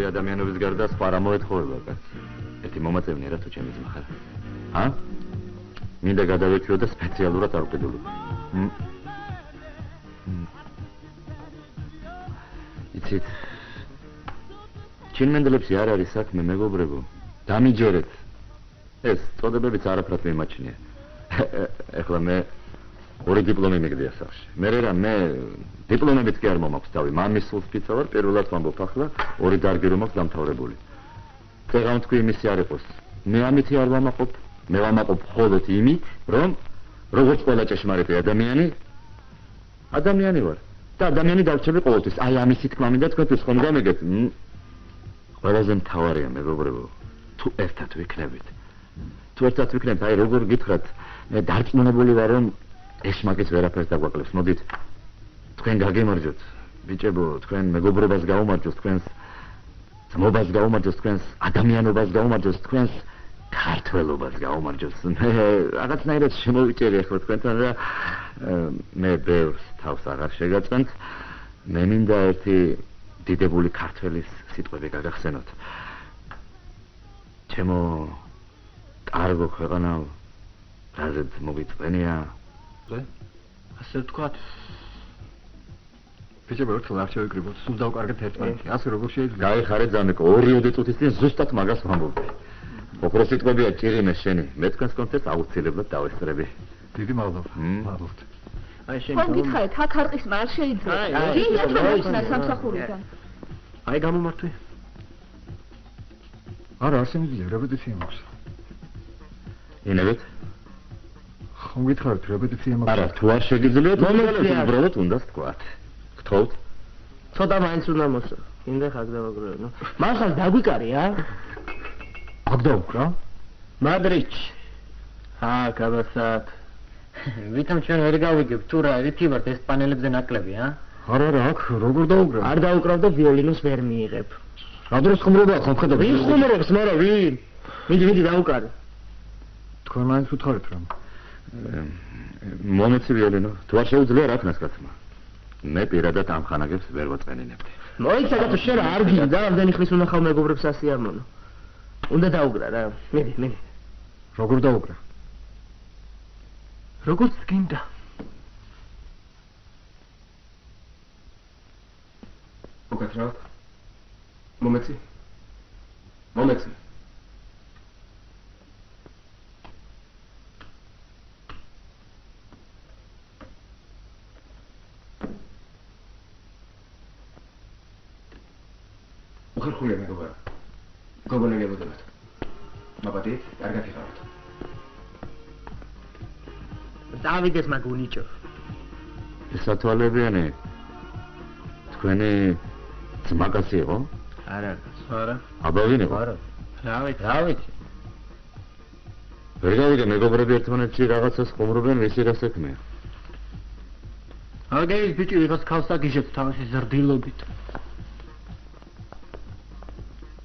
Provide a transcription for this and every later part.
ადამიანების გარდა სხვა რა მოეთხოვება კაცი. ერთი მომაწევნია რა თუ ჩემის מחარა. ჰა? მინდა გადავექიო და სპეციალურად არ ვყიდულობ. იცით. ჩინმენდლებში არ არის საქმე, მეგობრებო. დამიჯერეთ. ეს წოდებებიც არაფრად მიმაჩნია. ეხლა მე ორი დიპლომი მიგდია სახში. მე დიპლომებით კი არ მომაქვს თავი. მამის სულს ფიცავარ, პირველად ვამბობ ახლა, ორი დარგი რომ აქვს დამთავრებული. წეგან თქვი იმისი არ იყოს. მე ამითი არ ვამაყობ, მე ვამაყობ მხოლოდ იმით, რომ როგორც ყველა ჭეშმარიტი ადამიანი ვარ. და ადამიანი დავჩები ყოველთვის. აი ამისი თქმა მინდა თქვენთვის ხომ გამიგეთ? ყველაზე მთავარია მეგობრებო, თუ ერთად ვიქნებით. აი როგორ გითხრათ, მე დარწმუნებული ვარ რომ ეშმაკის ვერაფერს დაგვაკლებს. მოდით თქვენ გაგემარჯოთ, ბიჭებო, თქვენ მეგობრობას გაუმარჯოს, თქვენს ძმობას გაუმარჯოს, თქვენს ადამიანობას გაუმარჯოს, თქვენს ქართველობას გაუმარჯოს. მე რაღაცნაირად შემოვიჭერი ახლა თქვენთან და მე ბევრს თავს აღარ შეგაწვენთ. მე მინდა ერთი დიდებული ქართველის სიტყვები გაგახსენოთ. ჩემო კარგო ქვეყანა, რაზეც მოგიწვენია. ასე ვთქვათ. ბიჭებო, ერთხელ არ შევიკრიბოთ, სულ დავკარგეთ ერთმანეთი. ასე როგორ შეიძლება? გაიხარეთ ზამეკო, 2 წუთის წინ ზუსტად მაგას ვამბობდი. ოქრო სიტყვებია ჭირიმეს შენი. მე თქვენს კონცერტს აუცილებლად დავესწრები. დიდი მადლობა. მადლობთ. აი შენ გითხარით, აქ არყისმა არ შეიძლება. გინდა თამაშნა სამსახურიდან. აი გამომართვი. არა, არ შემიძლია, რეპეტიცია მაქვს. ინებით? ხომ გითხარით, რეპეტიცია მაქვს. არა, თუ არ შეგიძლიათ, უბრალოდ უნდა თქვათ. გთხოვთ? ცოტა მაინც უნდა მოსო. კიდე ხარ დავაგროვო. მახალ დაგვიკარი, ა? აქ დავუკრა? მადრიდში. გაბასათ. ვითომ ჩვენ ვერ გავიგებ, თუ რა რითი ვართ ესპანელებზე ნაკლები, ა? არა, აქ როგორ დაუკრა? არ დაუკრავ და ვიოლინოს ვერ მიიღებ. რა დროს ხუმრობაა, ხომ ხედავ? ვინ ხუმრობს, მარა ვინ? მიდი დაუკარი. თქვენ მაინც უთხარით რა? მომეცი ვიოლინო, თუ არ შეუძლია რა ქნას კაცმა. მე პირადად ამ ხანაგებს ვერ ვაწვენინებდი. მოიცა და შენ არ გინდა რამდენი ხნის უნახავ მეგობრებს ასიამონო. უნდა დაუგრა რა. მიდი. როგორ დაუგრა? როგორც გინდა. მოგეთრა? მომეცი? უხერხულია მეგობარა. გოგონელებოდათ. მაბადეთ, კარგად იყავით. დავიდეს მაგუნიჭო. ესათვალებიანი თქვენი ძმაკაცი იყო? არა. აბა ვინ იყო? არა. რა ვიცი. ვერ გავიგე მეგობრები ერთმანეთში რაღაცას ხუმრობენ, ვისი რა საქმეა? აგეის ბიჭი ვიღაც ქალს აგიჟებს თავისი ზრდილობით.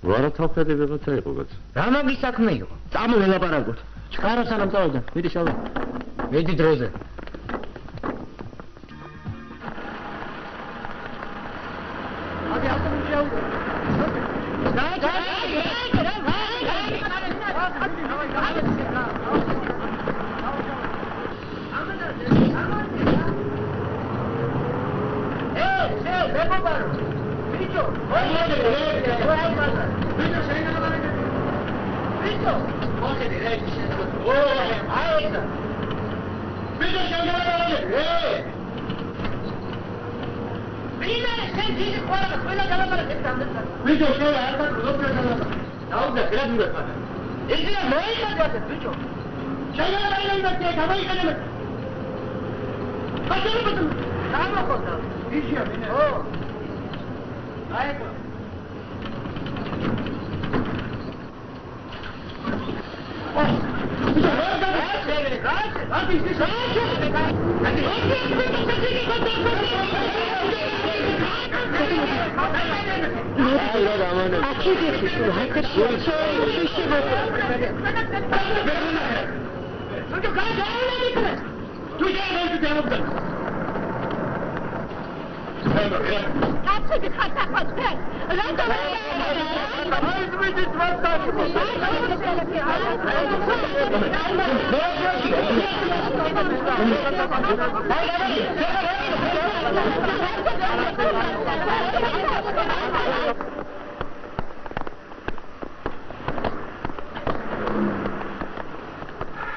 ვარა თავფედი ვიღაცა იყო კაცო. რა მაგის საქმე იყო? წამო ველაპარაკოთ. ჩქარა სანამ წავედა. მიდი შალვა. მიდი დროზე. ადი ავტომობილი შევიდე.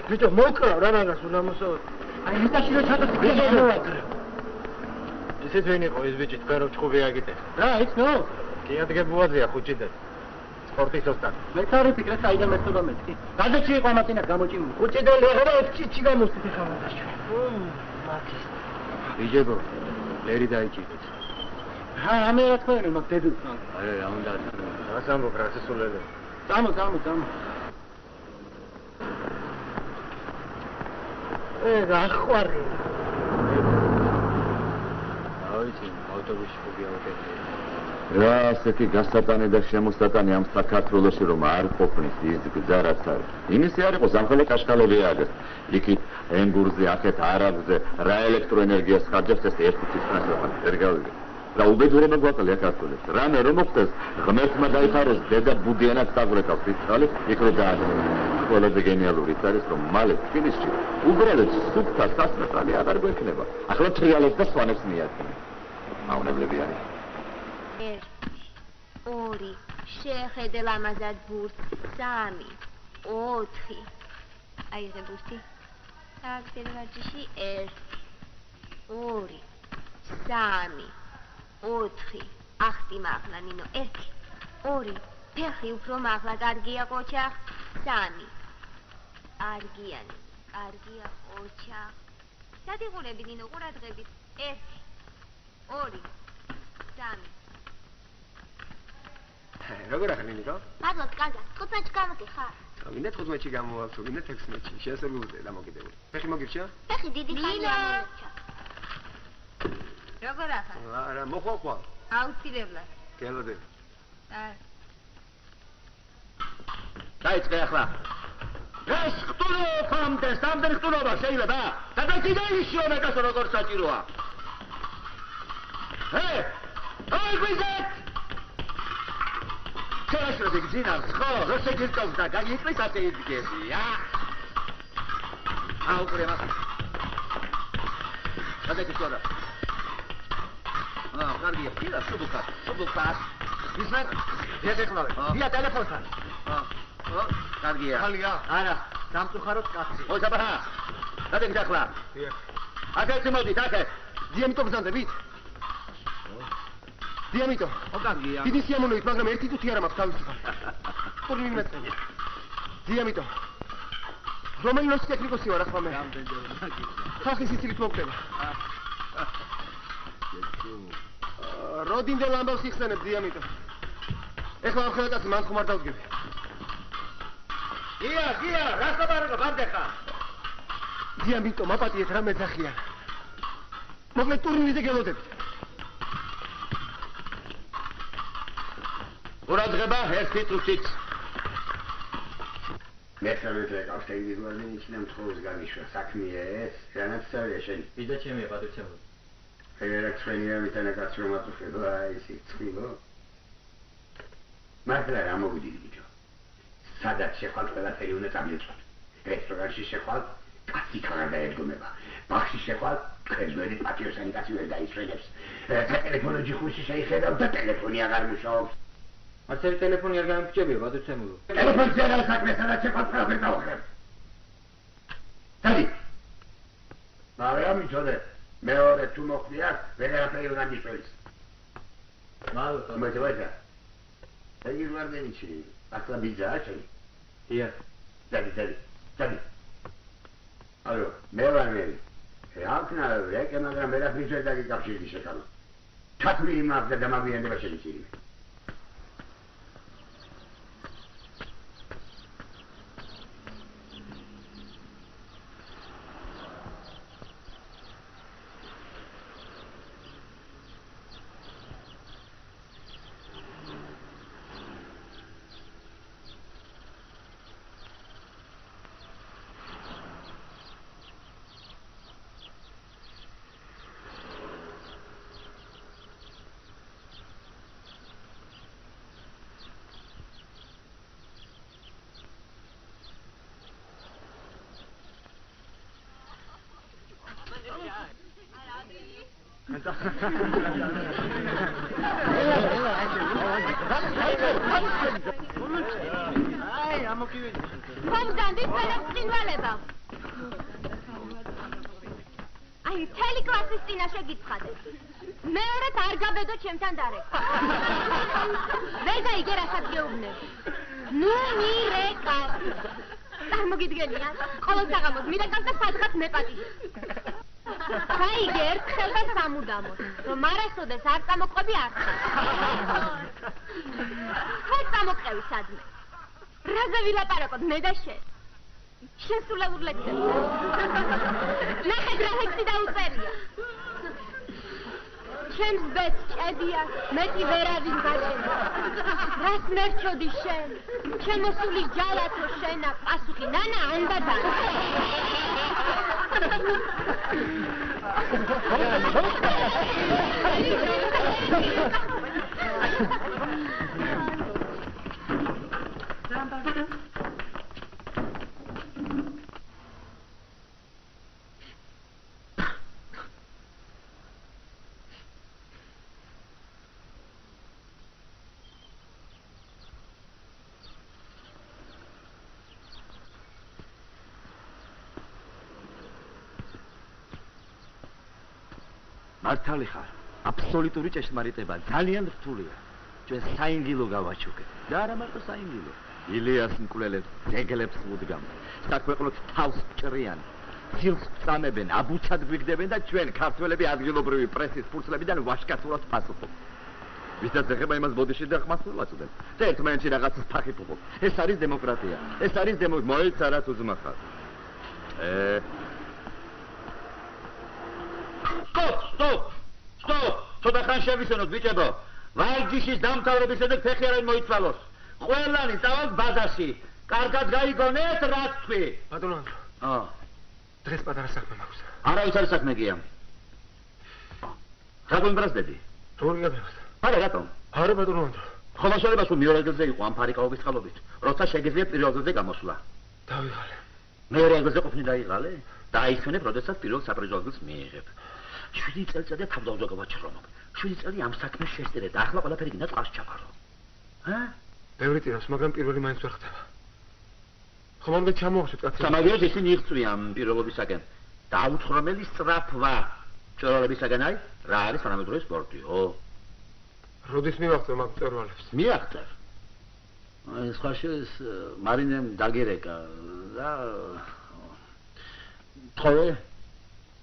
ბიჭო მოკრავ რა მაგას უნდა მოსავალ. აი მიტაში რო ჩატოს გეუბნები. ისეთ ვინ იყო ეს ბიჭი თქვენ რო ჭუბი აგიტეს. რა იცნო? კი ადგებუაზეა ხუჭიდან. სპორტის ოსტატ. მე თავი ფიქრე საიდან მეთოდა მეთქი. გადაჭი იყო ამათინა გამოჭიმული. ხუჭიდან ლეღერა ექჩი გამოსტი ხამადაში. მათი. ბიჭებო, ლერი დაიჭირეთ. რა ამე რა თქვენ მაგ დედუს. აი რა უნდა რას ამბობ რა შესულელე. წამო. გახვარი. ავიცი ავტობუსი ფუგიავტები. რა ასეთი გასატანი და შემოსატანი ამ საქართველოში რომ არ ყოფნის ის გზა რაც არის. იმისი არ იყოს ამხელა კაშკალები ააგეს. იქით ენგურზე, ახეთ არაბზე რა ელექტროენერგიას ხარჯავს ეს ერთი ციფრას რა ვერ გავიგე. რა უბედურება გვაყოლია ქართველებს. რამე რომ მოხდეს ღმერთმა დაიხაროს დედა ბუდიანად საგვრეთავს ის ხალი იქ რო დაადგეს. ყველაზე გენიალური არის რომ მალე თბილისში უბრალოდ სუფთა სასმელი აღარ გვექნება. ახლა ტრიალებს და სვანებს მიადგენ. აუნებლები არის. 1 2 შეხედე ლამაზად ბურთს 3 4 აიღე ბურთი აქტივი ვარჯიში 1 2 3 4 ახტი მაღლა ნინო 1 2 ფეხი უფრო მაღლა კარგია ყოჩა 3 კარგიანი კარგია ყოჩა სადიღურები ნინო ყურადღებით 1 2 3 როგორ ახალი ნიკო? მადლობთ, კარგად. 15-ში გამოდე ხარ? მინდა 15-ში გამოვალ, თუ მინდა 16-ში. შეასრულე დამოკიდებული. ფეხი მოგირჩა? ფეხი დიდი ხანია მომერჩა. როგორ ახალ? არა, მოხვალ. აუცილებლად. გელოდე. დაიწყე ახლა. ეს ხტულობამდე, სამდენ ხტულობა შეიძლება? სადაც დაიშიო მეკასო როგორ საჭიროა. აი გვიზეთ! Конечно, ты где нас? Хо, рассекирков так, а не крысаты издгези, а? Ау, прямо. Подайте сюда. Карги, пила, шубукас. Не знаю, где ты клавы? Я телефон сам. Карги. Ара, там тухарот каси. Ой, забаха. Подайте где клав? А ты моди, так? Где мы то взяли, вид? დიამიტო, ოკარგია. დიდი სიამოვნებით, მაგრამ ერთი თუთი არ მაქვს თავისი ხარ. ტურნირი მეწენია. დიამიტო. რომელი ტექნიკოსი ვარ ახლა მე? ხალხის სიცილით მოგდება. როდინდელ ამბავს იხსენებ დიამიტო. ეხლა ამ ხელათაც მან ხომ არ დავდგები. გია, რა საბარო გარდეხა? დიამიტო, მაპატიეთ რა მეძახია. მოკლედ ტურნირზე გელოდებით. ყურადღება, ერთი წუთით. მესამე ეკავს ტელევიზორზე ნიშნამ თხოვს გამიშვა საქმეა ეს რანაც წავიდა შენ ვიდა ჩემია პატრიცემო ფედერაცია მიტანაკაც რომ აწუხებლა ის იწვილო მართლა რა მოგდიდი ბიჭო სადაც შეხვალ ყველაფერი უნდა წამიწყოთ რესტორანში შეხვალ კაცი ქაღალდა დაერგომება ბაღში შეხვალ ხერძველი პატიოსანი კაცი ვერ დაისვენებს ტელეფონი ჯიხურში შეიხედავ და ტელეფონი აღარ მუშაობს არცერი ტელეფონი არ გამიფრჩებია პატრიცემო ტელეფონზე რა საქმე სადაც შეხვალ ყველაფერი დავუხლებ დადი მაგრამ მიცოდე მეორე თუ მოხდია ვერაფერი უნდა გიშველის მალო მოიწერა ეგ ვარდენიჩი ახლა ბიძაა შენ დიახ დადი ალო მე ვარ მე რა რეკე მაგრამ ვერაფრის ვერ დაგიკავშირდი შეხალა ჩათვლილი მაქვს და დამაგვიანდება შეიძლება Komandant, წინვალება. აი, მთელი კლასის წინაშე გიცხადე. მეორედ არ გაბედო ჩემთან დარეკვა. ვერ გაიგე რასაც გეუბნები. ნუ მირეკა. წარმოგიდგენია, ყოველ საღამოს მირეკავს და სადღაც მეპატიჟებს. გაიგე ერთხელ და სამუდამოდ, რომ არასოდეს არ წამოყვები არხი. ხარ წამოყევი სადმე. რაზე ვილაპარაკოთ მე და შენ? შენ სულელურ ლექციებს. ნახეთ რა ლექსი დაუწერია. ჩემს ბედს ჭედია, მეტი ვერავინ გაჩენდა. რას მერჩოდი შენ? ჩემოსული ჯალათო შენა, პასუხი ნანა ანდა და. მართალი ხარ, აბსოლუტური ჭეშმარიტება, ძალიან რთულია. ჩვენ საინგილო გავაჩუქეთ. და არა მარტო საინგილო. ილიას მკვლელებს, ძეგლებს უდგამ. საქვეყნოთ თავს ჭრიან. ცილს წამებენ, აბუცად გვიგდებენ და ჩვენ ქართველები ადგილობრივი პრესის ფურცლებიდან ვაშკაცურად პასუხობთ. ვისაც ეხება იმას ბოდიში და ხმას ვაწვდენ. და ერთმანეთში რაღაცას ფახი ფუყობ. ეს არის დემოკრატია. ეს არის მოიცა რაც უძმახარ. Stop! Ცოტა ხან შევისენოთ ბიჭებო. ვარჯიშის დამთავრების შემდეგ ფეხი არ მოიცვალოს. ყველანი წავალთ ბაზარში. კარგად გაიგონეთ რა თქვი. ბატონო. დღეს პატარა საქმე მაქვს. არავის არ საქმე გია. რა გონბრაზდები? როგორ გაგებს? არა რატომ? არა ბატონო. ხოლმე შეიძლება თუ მეორე ადგილზე იყო ამ ფარიკაობის წყალობით. როცა შეგიძლია პირველ ადგილზე გამოსვლა. დავიღალე. მეორე ადგილზე ყოფნი დაიღალე? დაიხსენებ, როდესაც პირველ საპრიზო ადგილს მიიღებ. 7 წელიწადია თავდაუზოგობა ჩრომობ. 7 წელი ამ საქმეს შესწირე და ახლა ყველაფერი გინდა წყალს ჩაფარო. ბევრი წინავს, მაგრამ პირველი მაინც ვერ ხდება. ხომ არ ჩამოვხსეთ კაცი. სამაგიეროდ ისინი იღწვიან პირველობისაკენ. დაუთხრომელი სწრაფვა. მწვერვალებისაგან აი, რა არის თანამედროვე სპორტიო? როდის მივახცევ მაგ მწვერვალებს? მიახწევ. აი სხვაში მარინემ დაგერეკა და თხოვე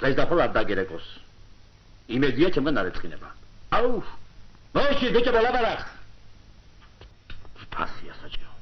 დღეს და ხოლმე არ დაგერეკოს. იმედია ჩემგან არ ეწყინება. აუ! მოიში ბიჭო ლაბარაკს. ფასია საჭირო.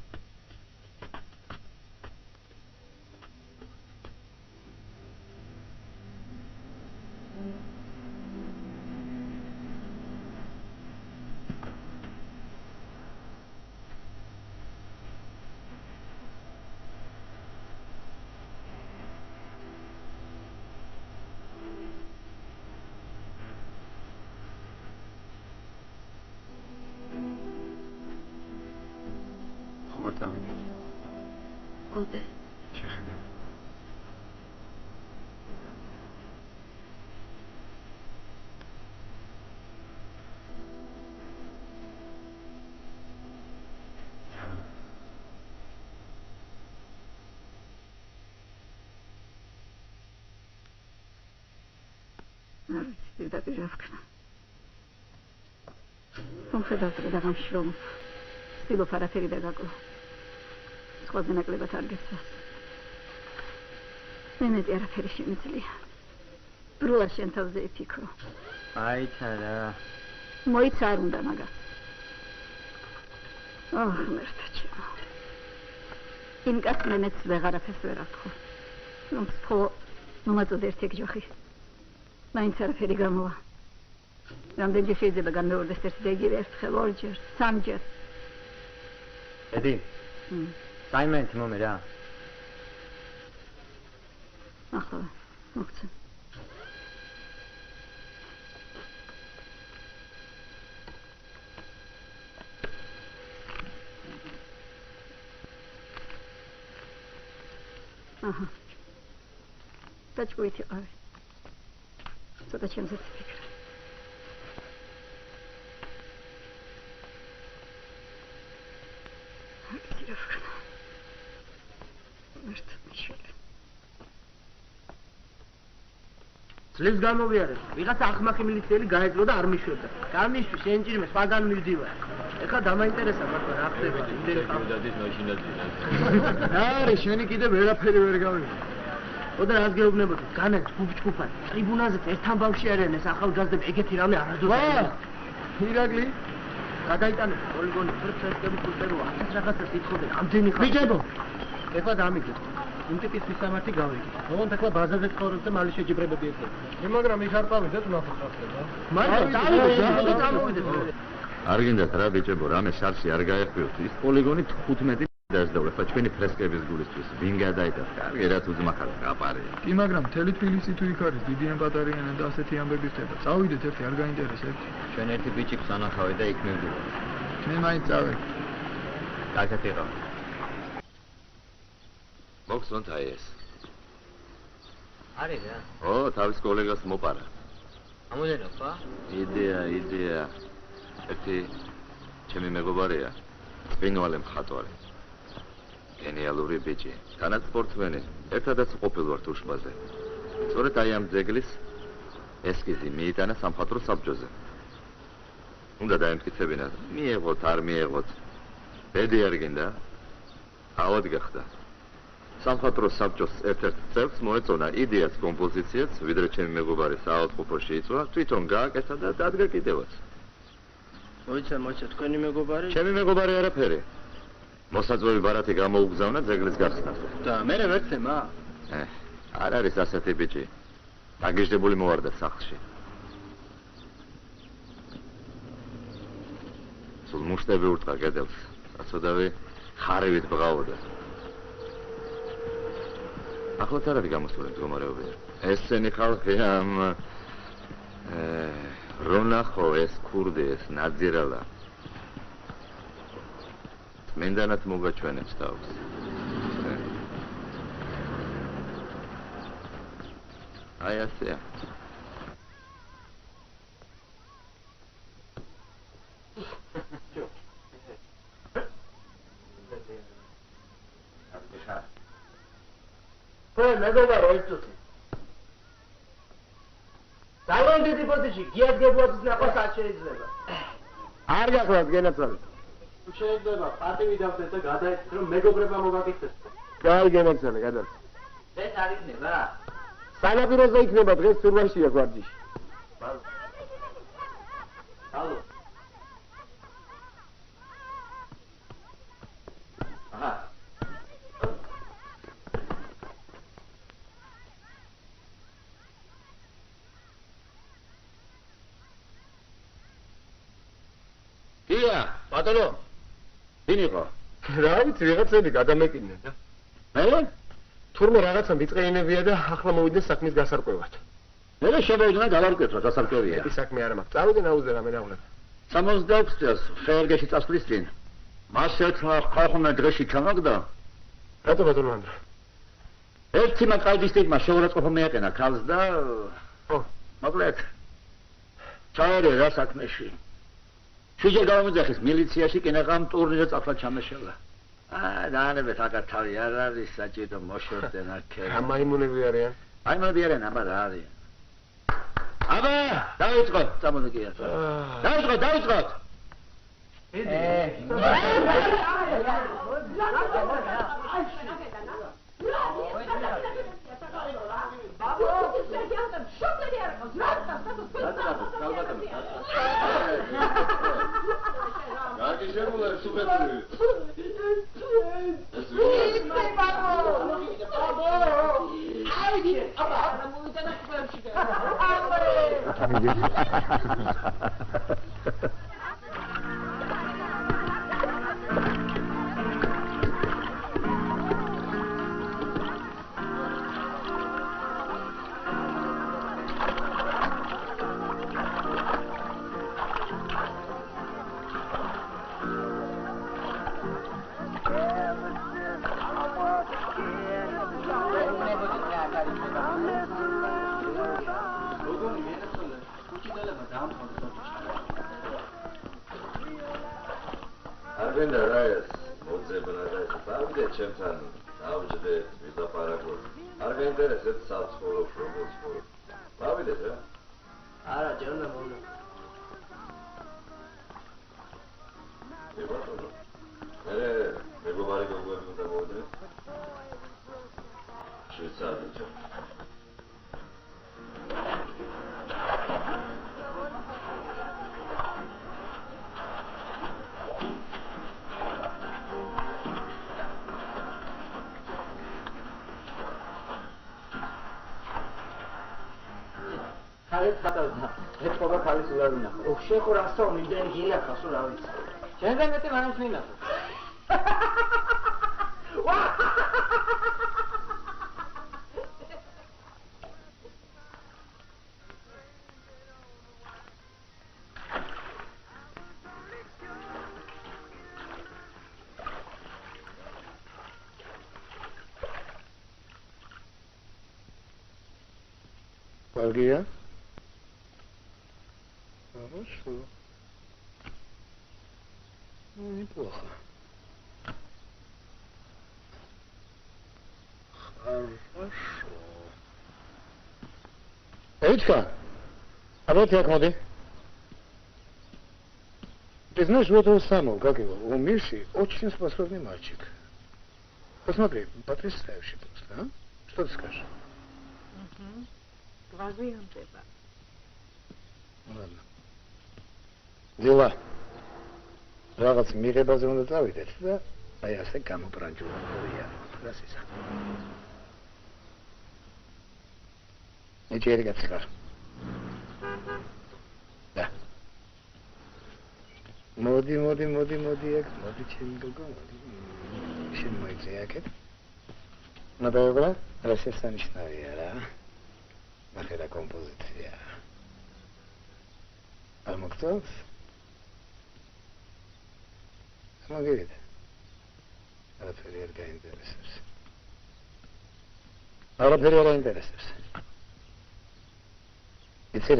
ხარ წავიდი. გოდე. შეხედე. პირდაპირ ავქნა. მომხედავთ და გამშრომ. ვცდილობ არაფერი დაგაკო. სხვაზე ნაკლებად არ გეცას. მე მეტი არაფერი შემიძლია. ბრულა შენ თავზე იფიქრო. აიცა რა. მოიცა არ უნდა მაგას. ღმერთო ჩემო. იმ კაცს მე მეც ვეღარაფერს ვერ ავთხოვ. რომ ხო მომაწოდე ერთი ჯოხი. მაინც არაფერი გამოვა. რამდენჯერ შეიძლება გამეორდეს ერთი და იგივე ერთხელ, ორჯერ, სამჯერ. ედი. საიმენტ მომე რა. ახლა მოგცემ. აჰა. დაჭკვეთი ყავი. ცოტა ჩემზეც ვფიქრე. წლის გამოვიარეთ. ვიღაცა ახმახი მილიციელი გაეძლო და არ მიშვებდა. გამიშვი, შენ ჭირმე, სხვაგან მივდივარ. ეხლა დამაინტერესა მართლა რა ხდება, იმდენი დადის მაშინაც. არა, შენი კიდე ვერაფერი ვერ გავიგე. ოდა რას გეუბნებოდი? განეთ ჯგუფ-ჯგუფად. ტრიბუნაზეც ერთთან ბავშვი არიან ეს ახალგაზრდები, ეგეთი რამე არასდროს. ვა! ირაკლი გადაიტანეთ პოლიგონის პროფესორების კულტურა 1000 რაღაცას ითხოვდნენ. ამდენი ხარ. მიჯებო. ეხლა დამიგეთ. იმ ტიპის მისამართი გავიგე. ოღონდ ეხლა ბაზარზე ცხოვრობ და მალე შეჯიბრებები ეწევ. მაგრამ ის არ წავიდეთ ნახოთ რა ხდება. მაგრამ წავიდეთ. არ გინდათ რა ბიჭებო, რამე შარში არ გაეხვიოთ. ის პოლიგონი 15 დაждავ, ხა ჩვენი ფრესკების გულისთვის. ვინ გადაიტანს? კარგი, რაც უძმახარ გაპარია. კი, მაგრამ მთელი თბილისი თუ იქ არის, დიდიან პატარიანად და ასეთი ამბები ხდება. წავიდეთ ერთი, არ გაინტერესებთ. ჩვენ ერთი ბიჭიკს ანახავე და იქ მივდივარ. მე მაინც წავედ. კაცად იყო. მოგწონთ აი ეს. არის რა. ო, თავის კოლეგას მოპარა. ამოდენა ხა? იდეა. ერთი ჩემი მეგობარია. სპინვალე მხატვარი. გენიალური ბიჭი. თანაც სპორტსმენი. ერთადაც ყოფილ ვართ უშბაზე. სწორედ აი ამ ძეგლის ესკიზი მიიტანა სამხატვრო საბჭოზე. უნდა დაემტკიცებინათ. მიეღოთ, არ მიეღოთ. ბედი არ გინდა? ავად გახდა. სამხატვრო საბჭოს ერთ-ერთ წევრს მოეწონა იდეაც კომპოზიციაც, ვიდრე ჩემი მეგობარი საავადმყოფოში იწვა, თვითონ გააკეთა და დადგა კიდევაც. მოიცა, თქვენი მეგობარი? ჩემი მეგობარი არაფერი. მოსაძვევი ბარათი გამოუგზავნა ძეგლის გახსნას. და მერე ვერცემა? არ არის ასეთი ბიჭი. დაგიჟდებული მოვარდა სახლში. სულ მუშტები ურტყა კედელს. საცოდავი ხარივით ბღავდა. ახლაც არ არის გამოსული მდგომარეობიდან. ესენი ხალხი ამ რონახო ეს ქურდი ეს ნაძირალა. მენდანად მოგაჩვენებს თავს. აი ასეა. მეგობარო ეს თუთი. ძალიან დიდი პოზიციაში გიადგებოდის ნახოს არ შეიძლება. არ გახლავთ გენაცვალე. თუ შეიძლება პატივი დავდეთ და გადაეცეთ რომ მეგობრებმა მოგაკითხეს. გაი გენაცვალე გადა. ეს არ იქნება. სანაპიროზე იქნება დღეს სურვაშია გვარჯიში. ალო. აჰა. ია, ბატონო. ვინ იყო? რა ვიცი, ვიღაცები გადამეკიდნენ და. მე? თურმე რაღაცა მიწყეინებია და ახლა მოვიდნენ საქმის გასარკვევად. მე შემოვიდნენ გავარკვევთ გასარკვევია. ეს საქმე არა მაქვს. წავიდნენ აუზე რამე ნაღვლად. 66 წელს ხეერგეში წასვლის წინ. მასეთ ხალხმა დღეში ჩამაგდა. რატო ბატონო ანდრა? ერთი მაკალდის ტიპმა შეურაცხყოფა მიაყენა ქალს და მოკლედ ჩაერე რა საქმეში. შეჯერ გამომიძახეს მილიციაში, კინაღამ ტურნირზე წაფლა ჩამეშალა. დაანებეთ აკა თავი არ არის საჭირო მოშორდნენ აქ. ამაიმუნები არიან. აიმუნები არიან, აბა რა არიან. აბა, დავიწყოთ, წამოდაგია. დავიწყოთ. Arvenda Reyes, მოძებნა და დავიდე ჩემთან, დავჯდეთ, ვიზაპარაკოთ. არ გაინტერესებს საცხოვრო პრობლემები. დავიდეთ რა? არა, ჯერ უნდა მოვლო. ბატონო. მეგობარი გოგოები უნდა მოვიდნენ. შვეიცარიაში. ხალეთ ბატონო, ეს ყობა ხალის უარ ვნახო. შეხო რასო მიმდენი გინახავს რა ვიცი. შენგან მეტი მანაც მინახო. Палгия? Хорошо. Ну, неплохо. Хорошо. Эйчка, а вот как моды? Ты знаешь, вот его самого, как его, у Миши очень способный мальчик. Посмотри, потрясающий просто, а? Что ты скажешь? ვაზიანდება. Ладно. Дела. Რაღაც მიღებაზე უნდა დავიდეთ და აი ასე გამობრანჯულებულია. რა სიზა. ეჭერი გაცხარ. და. მოდი ეგ, მოდი ჩემი გოგო, მოდი. შენ მოიწე აქეთ. ნაბეღლა, რა შესანიშნავია რა. Nacque la composizione. Al Moktob? Ma che vede? Alla perioda interesarsi. Alla perioda interesarsi. Იცი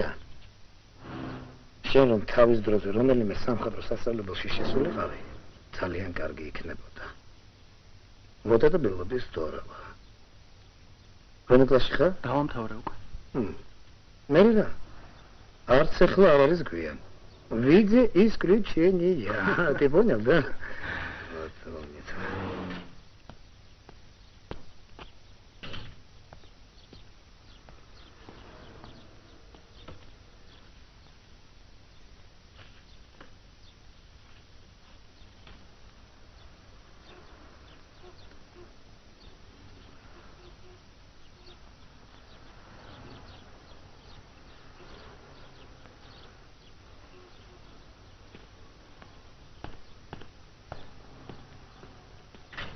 შენ რომ თავის დროზე რომელიმე სამხატვრო სასწავლებელში შესულიყავი, ძალიან კარგი იქნებოდა. Вот это было бы здорово. Რომელ კლასში ხარ? დავამთავრე უკვე. მე რა? არც ახლა არ არის გვიან. Виде исключения. Ты понял, да? Вот умница.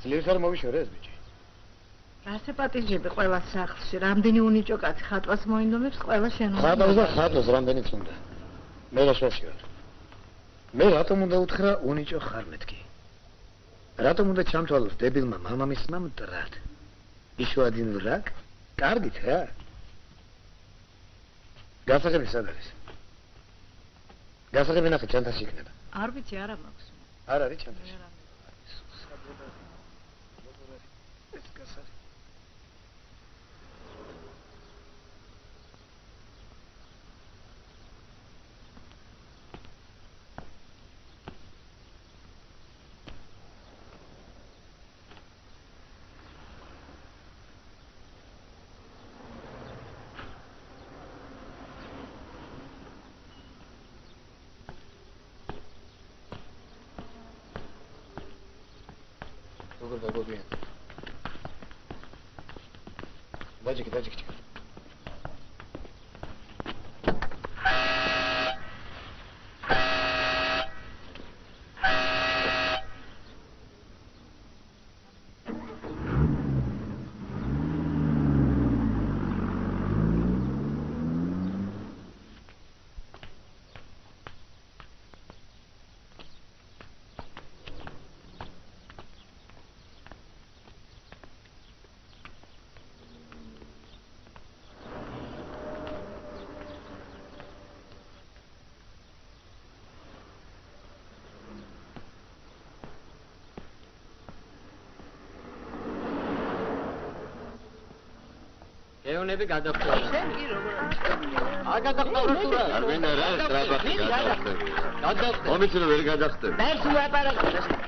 ძლიერს არ მოვიშორე ეს ბიჭი. რასე პატიჟები ყველა სახლში, რამდენი უნიჭო კაცი ხატვას მოინდომებს, ყველა შენ უნდა. ხატვას რამდენიც უნდა. მე რა შევშივარ. მე რატომ უნდა უთხრა უნიჭო ხარ მეთქი? რატომ უნდა ჩამთვალოს დებილმა მამამისმა მტრად? ისო один враг? კარგით რა. გასაღები სად არის? გასაღები ნახე ჩანთაში იქნება. არ ვიცი, არა მაქვს. არ არის ჩანთაში. დაჯიქი. ეონები გადახტა. შენ კი როგორ? არ გადახტავ თუ რა? არ ვინ არა, ტრაბახი გადახტები. გადახტე. მომიცნე ვერ გადახტები. და სულ აპარატი.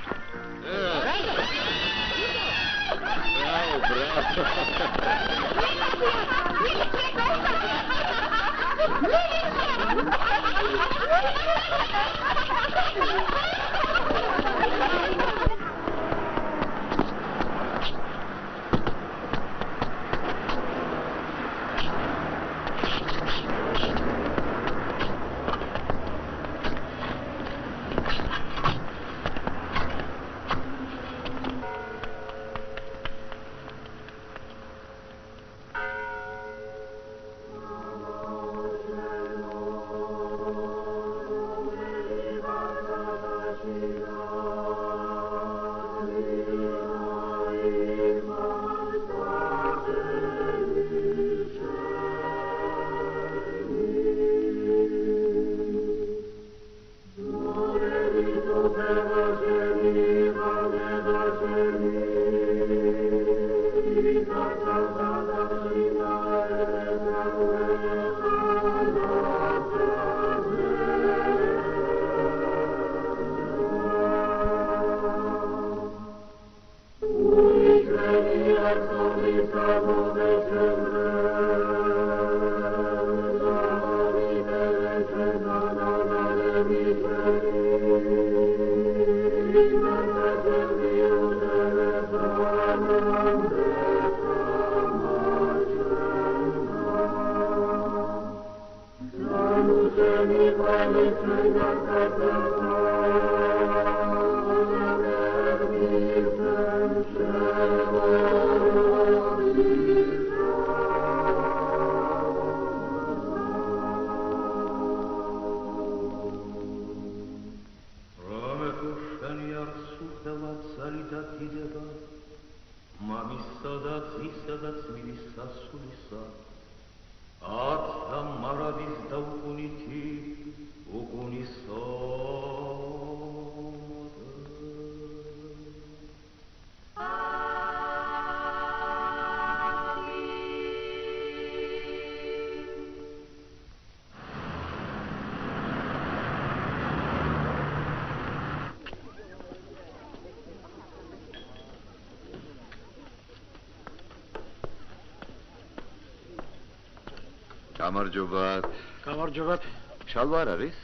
გამარჯობათ. შალვა არ არის?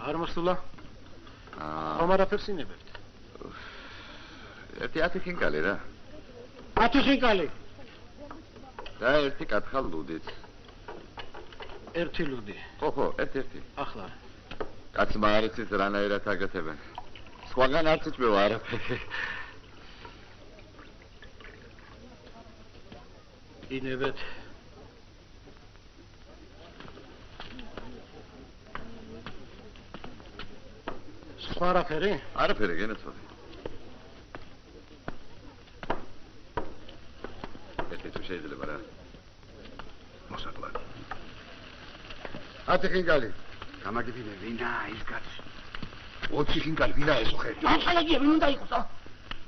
არ მოსულა. ხომ არაფერს ინებებთ? ერთი 10 ხინკალი რა. 10 ხინკალი. და ერთი კათხა ლუდით. ერთი ლუდი. ხო, ერთ-ერთი. ახლა. კაცმა არ იცის რანაირად აკეთებენ. სხვაგან არც იწვევა არაფერი. ინებეთ. სხვა არაფერი? არაფერი, გენაცვალე. შეიძლება რა. მოსაკლად. ათი ხინკალი. გამაგებინე ვინა ის კაცი. 20 ხინკალი ვინა ეს ხერი. ახალაგია ვინ უნდა იყოსო?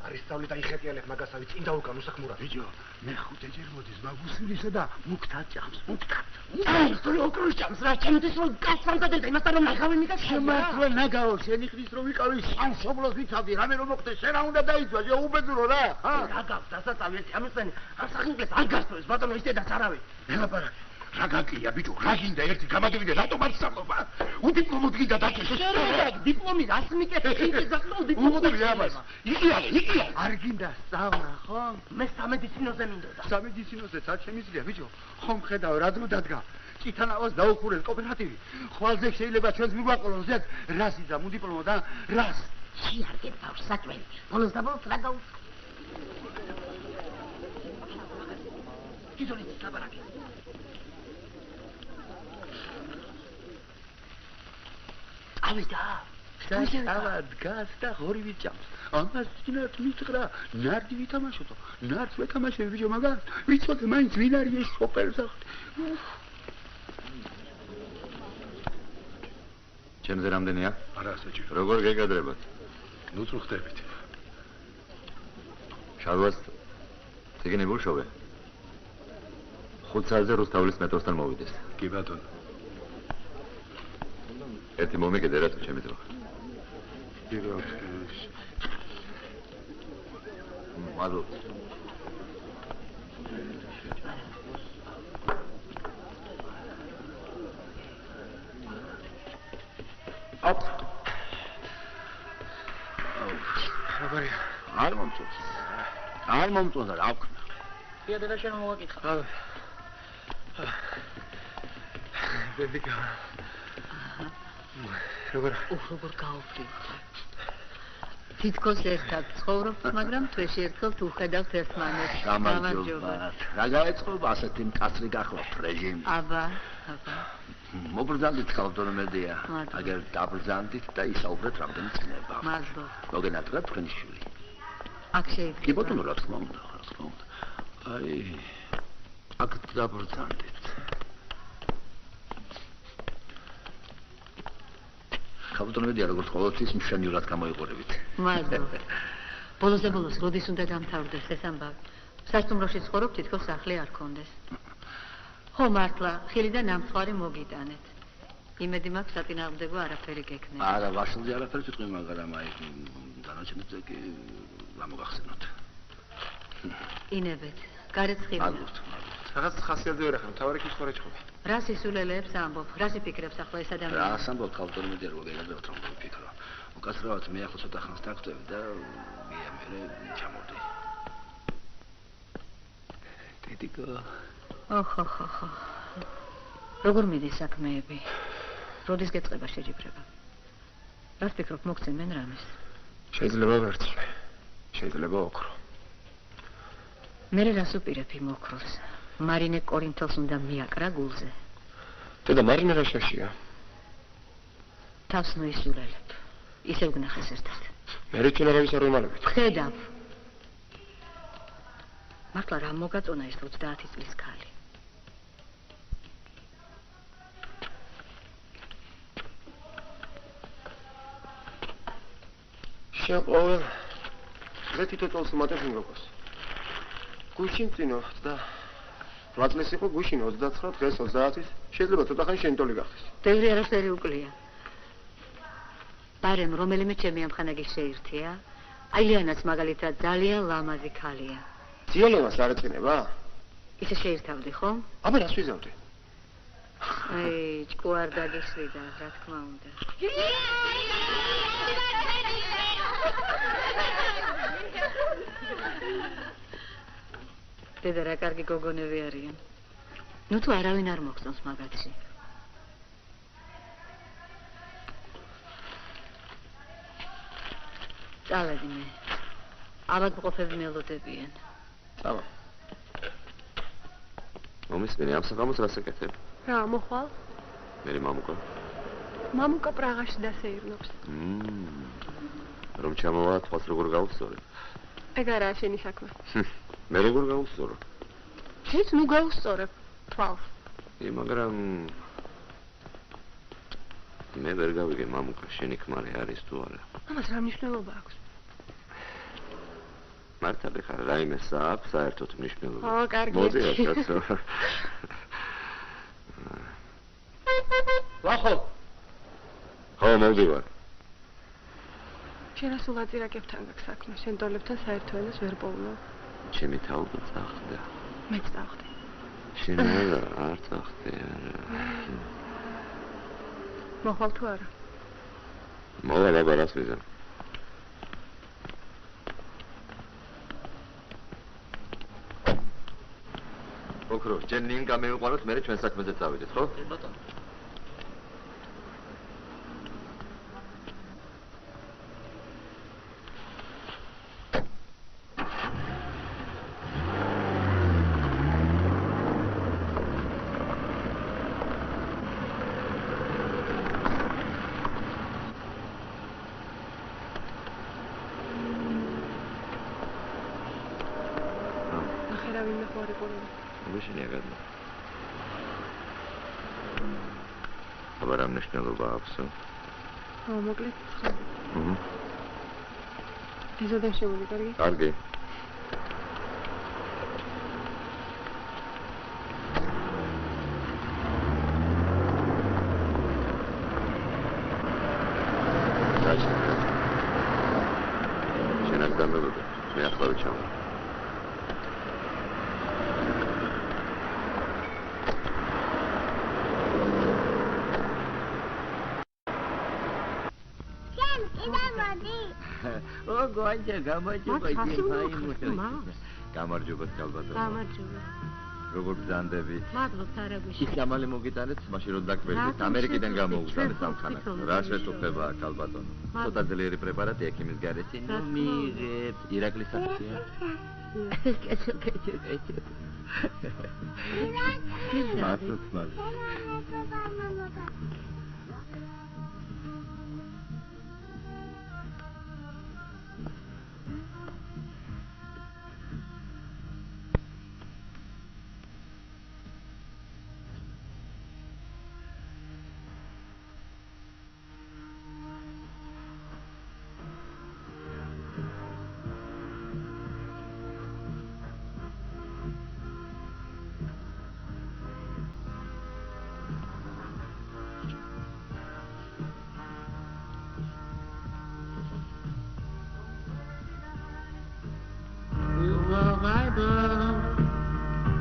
არისწავლე და იხეტიალებ მაგასავით წინ დაუკან უსახმურა. ბიჭო, მე 5 ჯერ მოდის მაგუსილისა და მუქთად ჭამს, მუქთად. აი, სწორი ოქროს ჭამს რა, ჩემთვის რომ კაცამდე და იმასთან რომ ნახავი მიგა შემართლა ნაგაო, შენი ხრის რომ ვიყავი, სამშობლოს ვიცავდი, რამე რომ მოხდეს, შენ რა უნდა დაიცვა, შეუბედურო რა. რა გავს დასაწავი ერთი ამისანი, ამ სახინგლეს არ გასწრებს, ბატონო ისედაც არავის. ელაპარაკი. რა გაკია ბიჭო, რა გინდა ერთი გამაგებინე, რატომ არ სწავლობა? უდიპლომოდ გინდა დაგეშო. შენ დიპლომი რას მიკეთე, ხინკი ზახტო დიპლომი ამას. იგია. არ გინდა სწავლა, ხო? მე სამედიცინოზე მინდოდა. სამედიცინოზე ცა შემიძლია ბიჭო, ხომ ხედავ რა დრო დადგა. ჭითანავას დაუხურეს კოოპერატივი. ხვალზე შეიძლება ჩვენს მიგვაყოლოს ზედ რას იზამ უდიპლომო და რას. შეარგეთ ბავშვ საჭმელი. ბოლოს და ბოლოს რა გაუს? კიზოლის საბარაკი. ავიდა. და დგას და ღორი ვიჭამს. ამას წინათ მიწრა, ნარდი ვითამაშოთ. ნარდს ვეთამაშები ბიჭო, მაგარ ვიცოდე მაინც ვინ არის ეს სუპერსახტი. ჩემზე რამდენია? არა საჭირო. როგორ გეკადრებათ? ნუ წუხდებით. შარვას ციგნი ბუშოვე. 5 საათზე რუსთავის მეტროსთან მოვიდეს. კი ბატონო. ერთი მომეკიდე რა თუ ჩემი დრო. კი ბატონო. მადლობა. ოპ. ხაბარია. არ მომწონს. არ მომწონს რა ვქნა. დიახ, და შენ მოვაკითხა. ბებიკა. როგორ გაუფრით. თითქოს ერთად ცხოვრობთ, მაგრამ თვეში ერთხელ თუ ხედავთ ერთმანეთს. გამარჯობა. რა გაეწყობა ასეთი მკაცრი გახლავთ რეჟიმი? აბა. მობრძანდით ხალხდონომედია. აგერ დაბრძანდით და ისაუბრეთ რამდენი წნება. მადლობა. მოგენატრა თქვენი შვილი. აქ შეიძლება. კი ბატონო, რა თქმა უნდა. აი აქ დაბრძანდით. ხალხდონომედია როგორც ყოველთვის მშვენივრად გამოიყურებით. მადლობა. ბოლოს და ბოლოს როდის უნდა დამთავრდეს ეს ამბავი? სასტუმროში ცხოვრობ, თითქოს სახლი არ კონდეს. ხო მართლა, ხილი და ნამცხვარი მოგიტანეთ. იმედი მაქვს საწინააღმდეგო არაფერი გექნება. არა, ვაშლზე არაფერი ვიტყვი, მაგრამ აი დანარჩენებზე კი რა მოგახსენოთ. ინებეთ, გარეთ ხილი. მადლობთ. რაღაც ხასიათზე ვერ ახლა, თავარი კი სხვა რეჩხობა. რა სისულელეებს ამბობ? რა სიფიქრებს ახლა ეს ადამიანი? რა ამბობ ხალხდონომედია რო გეგადოთ რომ ვიფიქრო. უკაცრავად მე ახლა ცოტა ხანს დაგხვდები და მე ჩამოვდი. დედიკო ოხოხოხო. როგორ მიდის საქმეები? როდის გეწყება შეჯიბრება? რა ვფიქრობ, მოგცემენ რამეს? შეიძლება ვერცხლი. შეიძლება ოქრო. მე რას უპირებ იმ ოქროს? მარინე კორინთელს უნდა მიაკრა გულზე. დედა მარინე რა შეშია? თავს მოისულელებ. ისევ გნახეს ერთად. მე რეჩენ არავის არ ვიმალებით. ხედავ. მართლა რა მოგაწონა ეს 30 წლის ქალი? შეყოლა. მე თვითონ წელს უმატებ მოგოს. გუშინ წინო და 8 წლის იყო გუშინ 29 დღეს 30-ის. შეიძლება ცოტა ხანი შენ ტოლი გახდეს. ბევრი არაფერი უკლია. ბარემ რომელიმე ჩემი ამხანაგის შეირთია? აილიანაც მაგალითად ძალიან ლამაზი ქალია. ძიოლებას არ ეწინება? ისე შეირთავდი, ხო? აბა რას ვიზავდი? აი, ჭკუარ დაგეშვიდა, რა თქმა უნდა. დედა რა კარგი გოგონები არიან. ნუ თუ არავინ არ მოგწონს მაგათში. წავედი მე. ავადმყოფები მელოდებიან. წავა. მომისმენი ამ საღამოს რას ეკეთებ? რა მოხვალ? მე მამუკა. მამუკა პრაღაში დასეირნობს. რომ ჩამოვა, თვალს როგორ გავუსწორე? ეგ არაა შენი საქმე. მე როგორ გავუსწორო? ეს ნუ გაუსწორებ თვალს. მაგრამ მე ვერ გავიგე მამუკა შენი ქმარი არის თუ არა. ამას რა მნიშვნელობა აქვს? მართალი ხარ რაიმე სააქვს საერთოდ მნიშვნელობა. ო, კარგი. მოდი კაცო. ვახო. ხო, მოვდივარ. შენ სულ აწირაკებთან გაქვს საქმე, შენ დოლებთან საერთო ენას ვერ პოულობ. ჩემი თაობა წახდა. მეც წავხდი. შენ არა, არ წახდი. მოხვალ თუ არა? მოვალ აბარას ვიზა. ოქრო, ჯერ ნინ გამევიყვანოთ, მერე ჩვენ საქმეზე წავიდეთ, ხო? ბატონო. მოკლედ. ეზოდან შემოდი, კარგი? კარგი. შენ აქ დამებოდე, მე ახლა ვიჩავ. გონჯა გამარჯობა გამარჯობა კალბატონო. გამარჯობა. როგორ ბრძანდები? მადლობთ არაგუში. ის ამალი მოგიტანეთ, მაშინ რომ დაგკვირდით, ამერიკიდან გამოვუგზავნეთ სამხანას. რა შეთუხება კალბატონო? ცოტა ძლიერი პრეპარატი ექიმის გარეშე. ნუ მიიღეთ, ირაკლის აქცია. მადლობთ.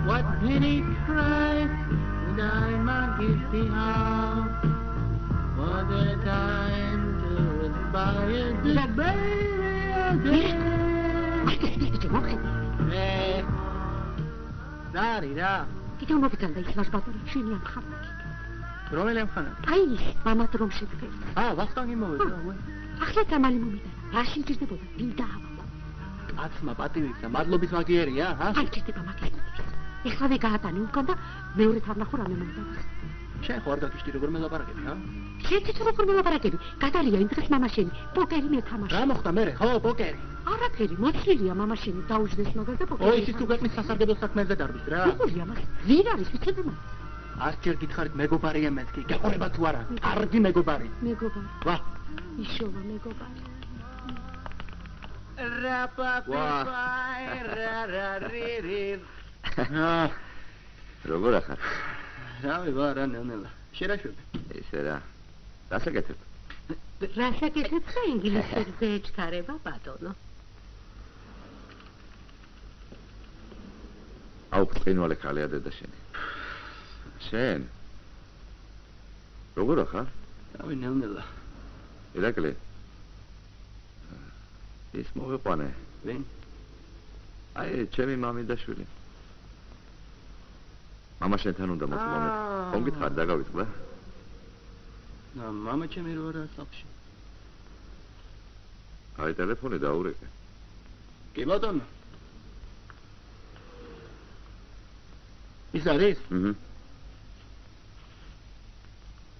What did he cry when I marked the house? For the time to inspire the baby again. Darida. კიდევ მოგიტანდა ის ვაშბატონი შენი ამხანა. რომელი ამხანა? აი, მამად რომ შეფერდა. ვახტანგი მოვიდა. ახლა თამალი მომიდა. რა შეჭირდებოდა? დილდაავა. აცმა პატივით და მადლობის მაგიერია, აი, ჭირდება მაგიერია. ეხლავე გაატანი უკან და მეორე თამნახო რამე მომდავა. შენ ხო არ გაგიშტი როგორ მელაპარაკები, შენ თვითონ როგორ მელაპარაკები? გადარია იმ დღეს მამაშენი, პოკერი მეთამაშე. რა მოხდა მერე? ხო, პოკერი. არაფერი, მოცლილია მამაშენი, დაუჯდეს მაგალ და პოკერი. ის თუ ქვეყნის სასარგებლო საქმეზე დარბის რა. როგორია მას? ვინ არის ვიცოდი მას? არჩერ გითხარით მეგობარია მეთქი, გეყურება თუ არა? კარგი მეგობარი. მეგობარი. ვა. იშოვა მეგობარი. როგორ ახარ? რავი ვარ, ნელა. შერაშვები. ისე რა. რასაკეთებ? რასაკეთებ და ინგლისურზე ეჩქარება ბატონო. აუ, ყინვალე ქალია დედა შენი. შენ? როგორ ახარ? რავი, ნელა. ირაკლი. ის მოვიყვანე. ვინ? აი, ჩემი მამი და შვილი. მამა შენთან უნდა მოსულამეთ. ხომ გითხარ დაგავიწყდა? მამა ჩემი რო არა სახლში. აი, ტელეფონი დაურეკე. კი ბატონო. ის არის?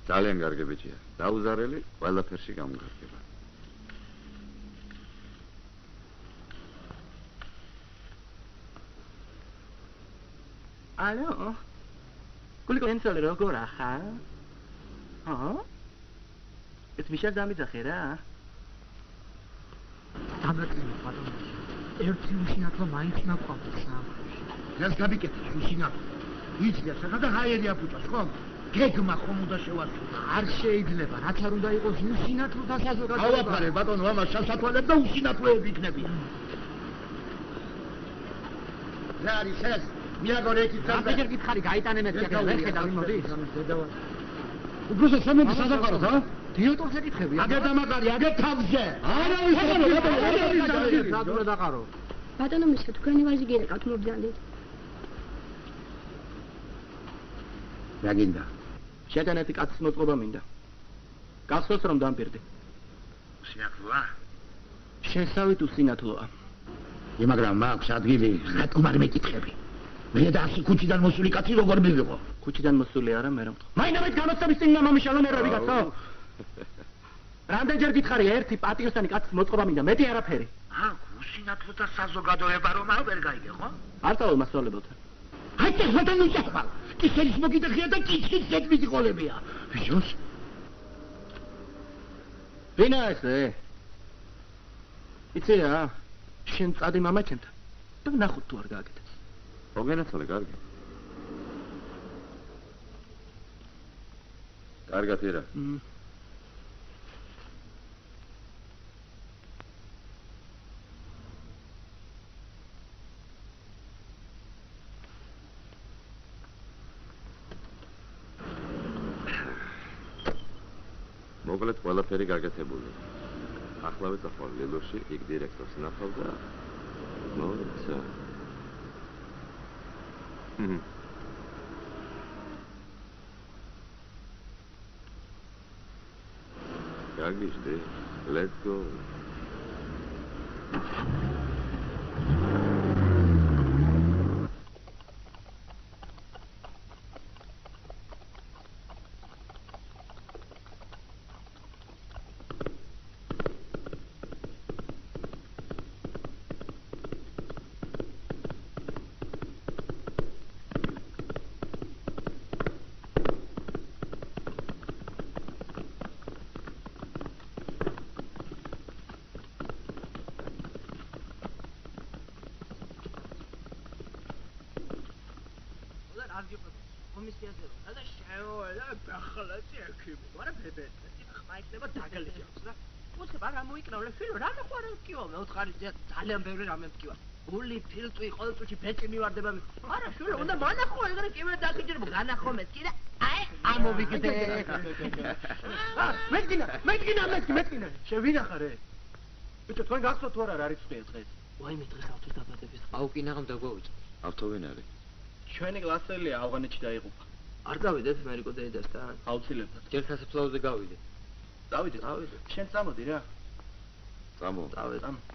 ძალიან კარგი ბიჭია. დაუზარელი, ყველაფერში გამგარგება. ალო გულიკო ენცოლე როგორ ახალ? ეს მიშა დამიძახე რა. დამაკრინე ბატონო. ერთი უშინათლო მაინც ნაყვავდეს სამხში. ეს გაბიკეთე უშინათლო. იცი სადა ჰაერია ფუჭას ხომ? გეგმა ხომ უნდა შევასრულო. არ შეიძლება, რაც არ უნდა იყოს უშინათლო და საზოგადოება. ავაფარე ბატონო, ამას სასათვალებ და უშინათლოები იქნებიან. რა არის ეს? მიაგორე იქით და რაბეჯერ გითხარი გაიტანე მეთქე ვერ ხედავ იმოდის. უბრალოდ შემოდი საზღვარგარეთ, ჰა? დიოტორს ეკითხები. აგერ დამაგარი, აგერ თავზე. არავის არ სადურა დაყარო. ბატონო მიშა თქვენი ვაჟი გიერეკავთ მობძანდით. რა გინდა? შეტანეთი კაცის მოწყობა მინდა. გახსოვს რომ დამპირდი. უსინათლოა? შესავით უსინათლოა. მაგრამ მაქვს ადგილი, რატომ მეკითხები? მე და 100 ქუჩიდან მოსული კაცი როგორ მივიღო? ქუჩიდან მოსული არა, მე რომ. მაინც გამოცდების წინ მამამიშალო ნერვები გაცო. რამდენჯერ გითხარი ერთი პატიოსანი კაცის მოწყობა მინდა, მეტი არაფერი. უსინათლო და საზოგადოება რომ ვერ გაიგე, ხო? არ წავალ მასწავლებელთან. აი ეს ხოთან უჭახვალ. კისელის მოგიდახია და კიჩის ზედმიტი ყოლებია. ვიჟოს? ვინა ესე? იცი რა? შენ წადი მამაჩემთან და ნახოთ თუ არ გააკეთე. მოგენაცვალე, კარგი. კარგად ერა. მოკლედ ყველაფერი გაკეთებული. ახლა ვეწახვალ ლილოში, იქ დირექტორს ნახავ და მოიცა. Gagishte, let's go. ძალიან ბევრი რამე მткиვა. გული, ფილტვი, ყოველწუთში ბეჭი მივარდება. არა, შვილო, უნდა მანახო, ეგრე კივე დაგიჯერბო, განახო მეთქი და აი, ამოვიგდე. მეთქინა. შევინახარე. ბიჭო, თქვენ გახსოვთ თუ არა არის წვია დღეს? ვაიმე დღეს ავთოს დაბადების დღე. აუკინაღამ დაგვაუჭა. ავთო ვინ არის? ჩვენი კლასელია ავღანეთში დაიღუპა. არ გავიდეთ მერიკო დედასთან? აუცილებლად. ჯერ სასაფლაოზე გავიდე. დავიდეთ. შენ წამოდი რა. წამო. წავედი.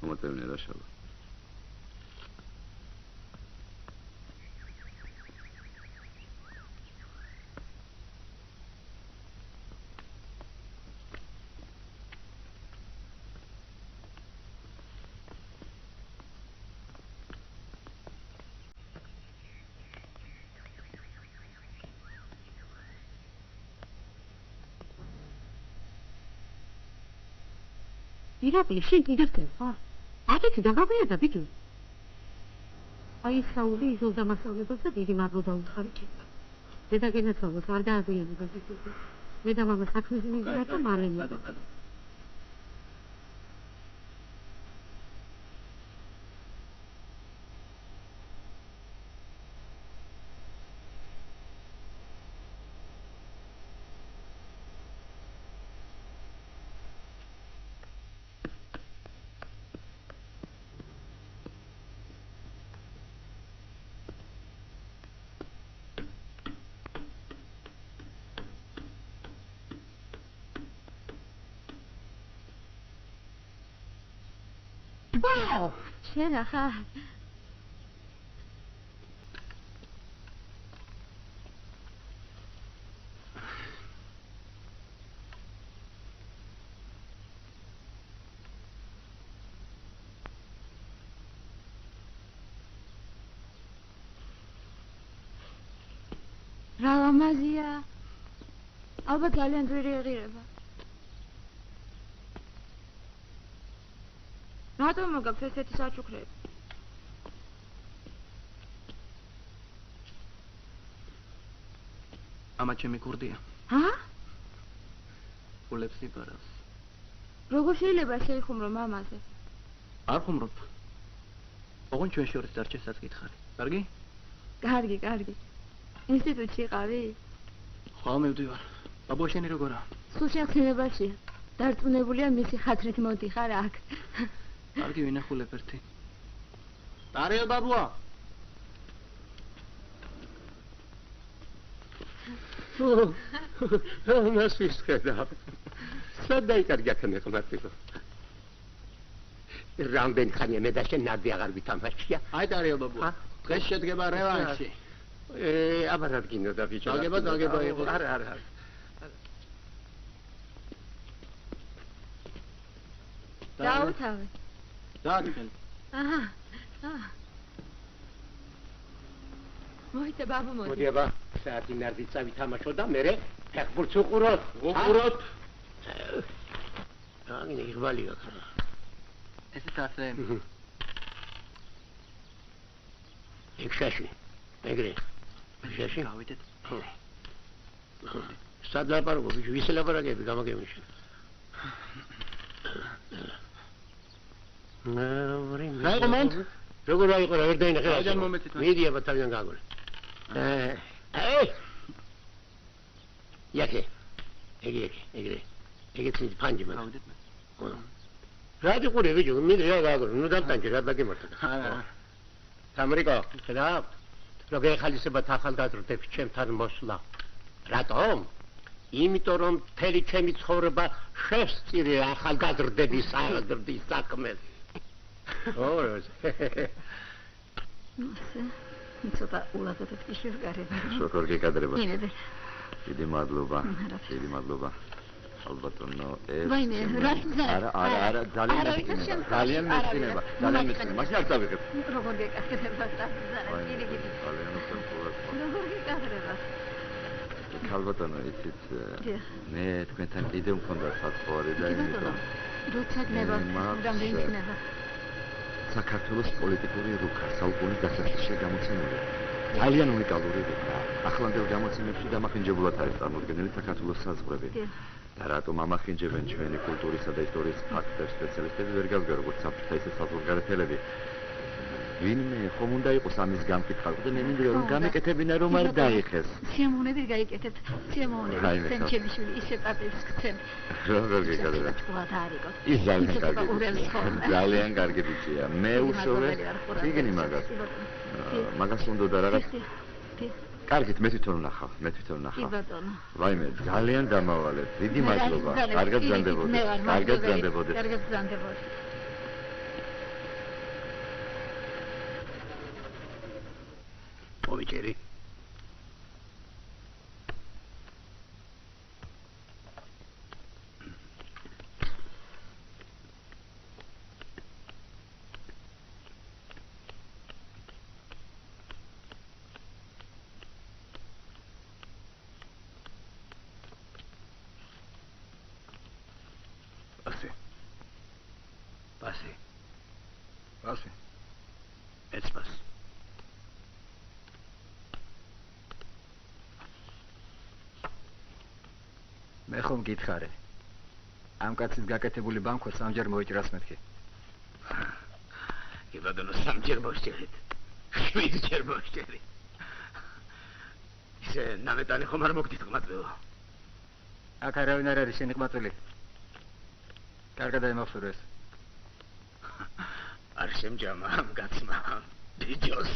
მომაწევნე რა შავა. ირაბი, შენ კიდევ ხარ? აკეთე დაგავიარდა ბიჭო. აი საუბი იზოლდა მასწავლებლებს და დიდი მადლობა დაუთხარი. დედაგენაცვალოს არ დააგვიანებდა ბიჭო. მე და მამა საქმეზე მივიდა და მალე. შენ ახალ რა ლამაზია ალბათ ძალიან ძვირი ეღირება რატომ მოგაქვს ესეთი საჩუქრები ამა ჩემი კურდია ჰა? გულებს იპარავს როგორ შეიძლება შეიხუმრო მამაზე? არ ხუმრობ ოღონდ ჩვენ შორის დარჩენსაც გითხარი კარგი? კარგი ინსტიტუტში იყავი? ხვალ მივდივარ ბაბუა შენი როგორა? სულ შეხსენებაშია დარწმუნებულია მისი ხათრით მოდიხარ აქ კარგი ვინახულებ ერთი დარიელ ბაბუა მას ვისხედავ სად დაიკარგა თქვენი ყმაწვილო რამდენი ხანია მე და შენ ნადი აღარ ვითამაშია აი დარიელ ბაბუა დღეს შედგება რევანში აბა რა გინდა ბიჭო დაგება იყო არა დაუთავე დაგიხელ აჰა მოიცა ბაბუ მოდი აბა საათი ნარდი წავითამაშო და მე ფეხბურთს უყუროთ აგინე იღბალი გაქრა ესეც ასე ექშაში ეგრე ექშაში გავიდეთ სად ლაპარაკობ ბიჭო ვის ლაპარაკები გამაგებიში რა მომენტ როგორ აიყო რა ვერ დაინახე რა მომენტით მიდი აბა თავიდან გაგოლე იაკე ეგრე ცით ფანჯი მაგ გავიდეთ რა დიყურე ბიჭო მიდი რა გაგოლე ნუ დამტანჯი რა დაგიმართო არა ამერიკა ხედავ როგორ ხალისებად ახალგაზრდებს ჩემთან მოსვლა რატომ იმიტომ რომ მთელი ჩემი ცხოვრება შევსწირე ახალგაზრდების საქმეს ოღონდ ცოტა ულადოთ ისევ გარება შოქორ გეკადრება იმედე დიდი მადლობა ალბათონო ეს ვაიმე არა ძალიან მეცნობა მაშინ არ დავიღებ როგორ გეკადრება როგორ გეკადრება ალბათონო იცით მე თქვენთან კიდევ მქონდა საწყოარი და იმიტომ როცა გნება რამდენი იქნება საქართველოს პოლიტიკური რუკა საუკუნის დასაწყისში გამოცემული ძალიან უნიკალური რუკა ახლანდელ გამოცემებში დამახინჯებულად არის წარმოდგენილი საქართველოს საზღვრები და რატომ ამახინჯებენ ჩვენი კულტურისა და ისტორიის ფაქტებს სპეციალისტები ვერ გავიგე როგორც საფრთხე ისე საზღვარგარეთელები ვინმე ხომ უნდა იყოს ამის გამკითხავ და მე მინდა რომ გამეკეთებინა რომ არ დაიხეს შემოვნებით გაიკეთებთ შემოვნებით სენჩელიშვილი ისე პაპებს გცემ როგორ გეკადრება ის ძალიან კარგი ბიჭია მე უშოვე იგენი მაგას უნდა და რაღაც კარგით მე თვითონ ვნახავ ვაიმე ძალიან დამავალეთ დიდი მადლობა კარგად გზანდებოდეთ მოვიჭერი ასე ეცბას მე ხომ გითხარე ამ კაცის გაკეთებული ბანკო სამჯერ მოიჭრას მეთქი იბადონო სამჯერ მოშტერეთ 7 ჯერ მოშტერეთ ისე ნამეტანი ხომ არ მოგდით ყმაწვილო აქ არავინ არ არის შენი ყმაწვილი კარგად იმახსოვრეს არ შემჯამა ამ კაცმა ბიჭოს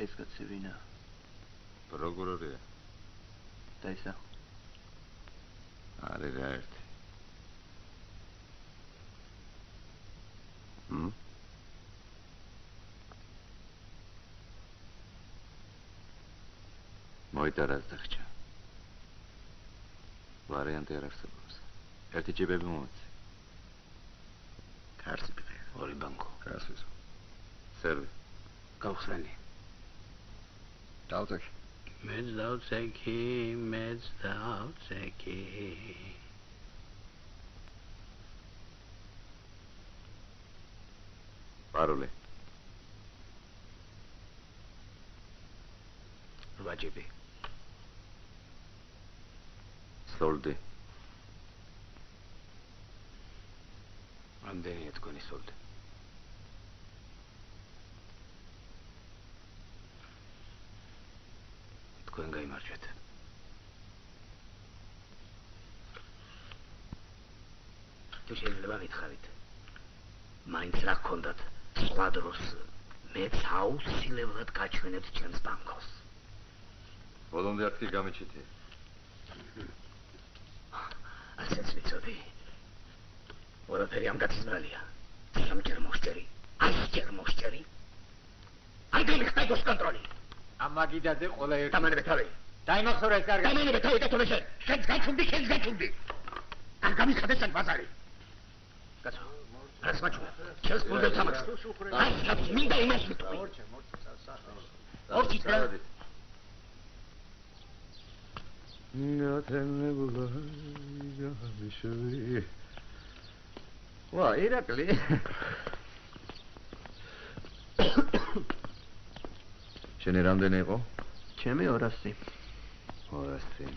ეს კაცი ვინა? პროკურორია. და ისა? არის რა ერთი. მოიტარას და ხჭა. ვარიანტი არ არსებობს. ერთი ჭიბები მომეც. კარსი ბიყე. ორი ბანკო. კარსის. სერვი. გავხსნენი. დავწექი. მეც დავწექი, მეც დავწექი. პაროლი. ვაჯიბი. სოლდი. რამდენია თქვენი სოლდი? თქვენ გაიმარჯვეთ. თუ შეიძლება გითხარით. მაინც რა გქონდათ სხვა დროს მეც აუცილებლად გაჩვენებთ ჩემს ბანკოს. ბოლომდე არქი გამიჩიტე. ასეც ვიცოდი. ყველაფერი ამ კაცის ბრალია. სამჯერ მოშჭერი, 100ჯერ მოშჭერი. არ გამიხდა გოს კონტროლი. ამაგიდაზე ყველა ერთი. დამანებე თავი. დაიმახსოვრე ეს კარგად. დამანებე თავი და თუმე შენ. შენს გაჩუნდი. არ გამიხდა ეს ბაზარი. კაცო, რას მაჩვენე? შენს გულდებს ამაქვს. აი, მინდა იმას ვიტყვი. ორჩი ტრადი. ნათენებულა გამიშვი. ვა, ირაკლი. შენი რამდენი იყო? ჩემი 200. 200.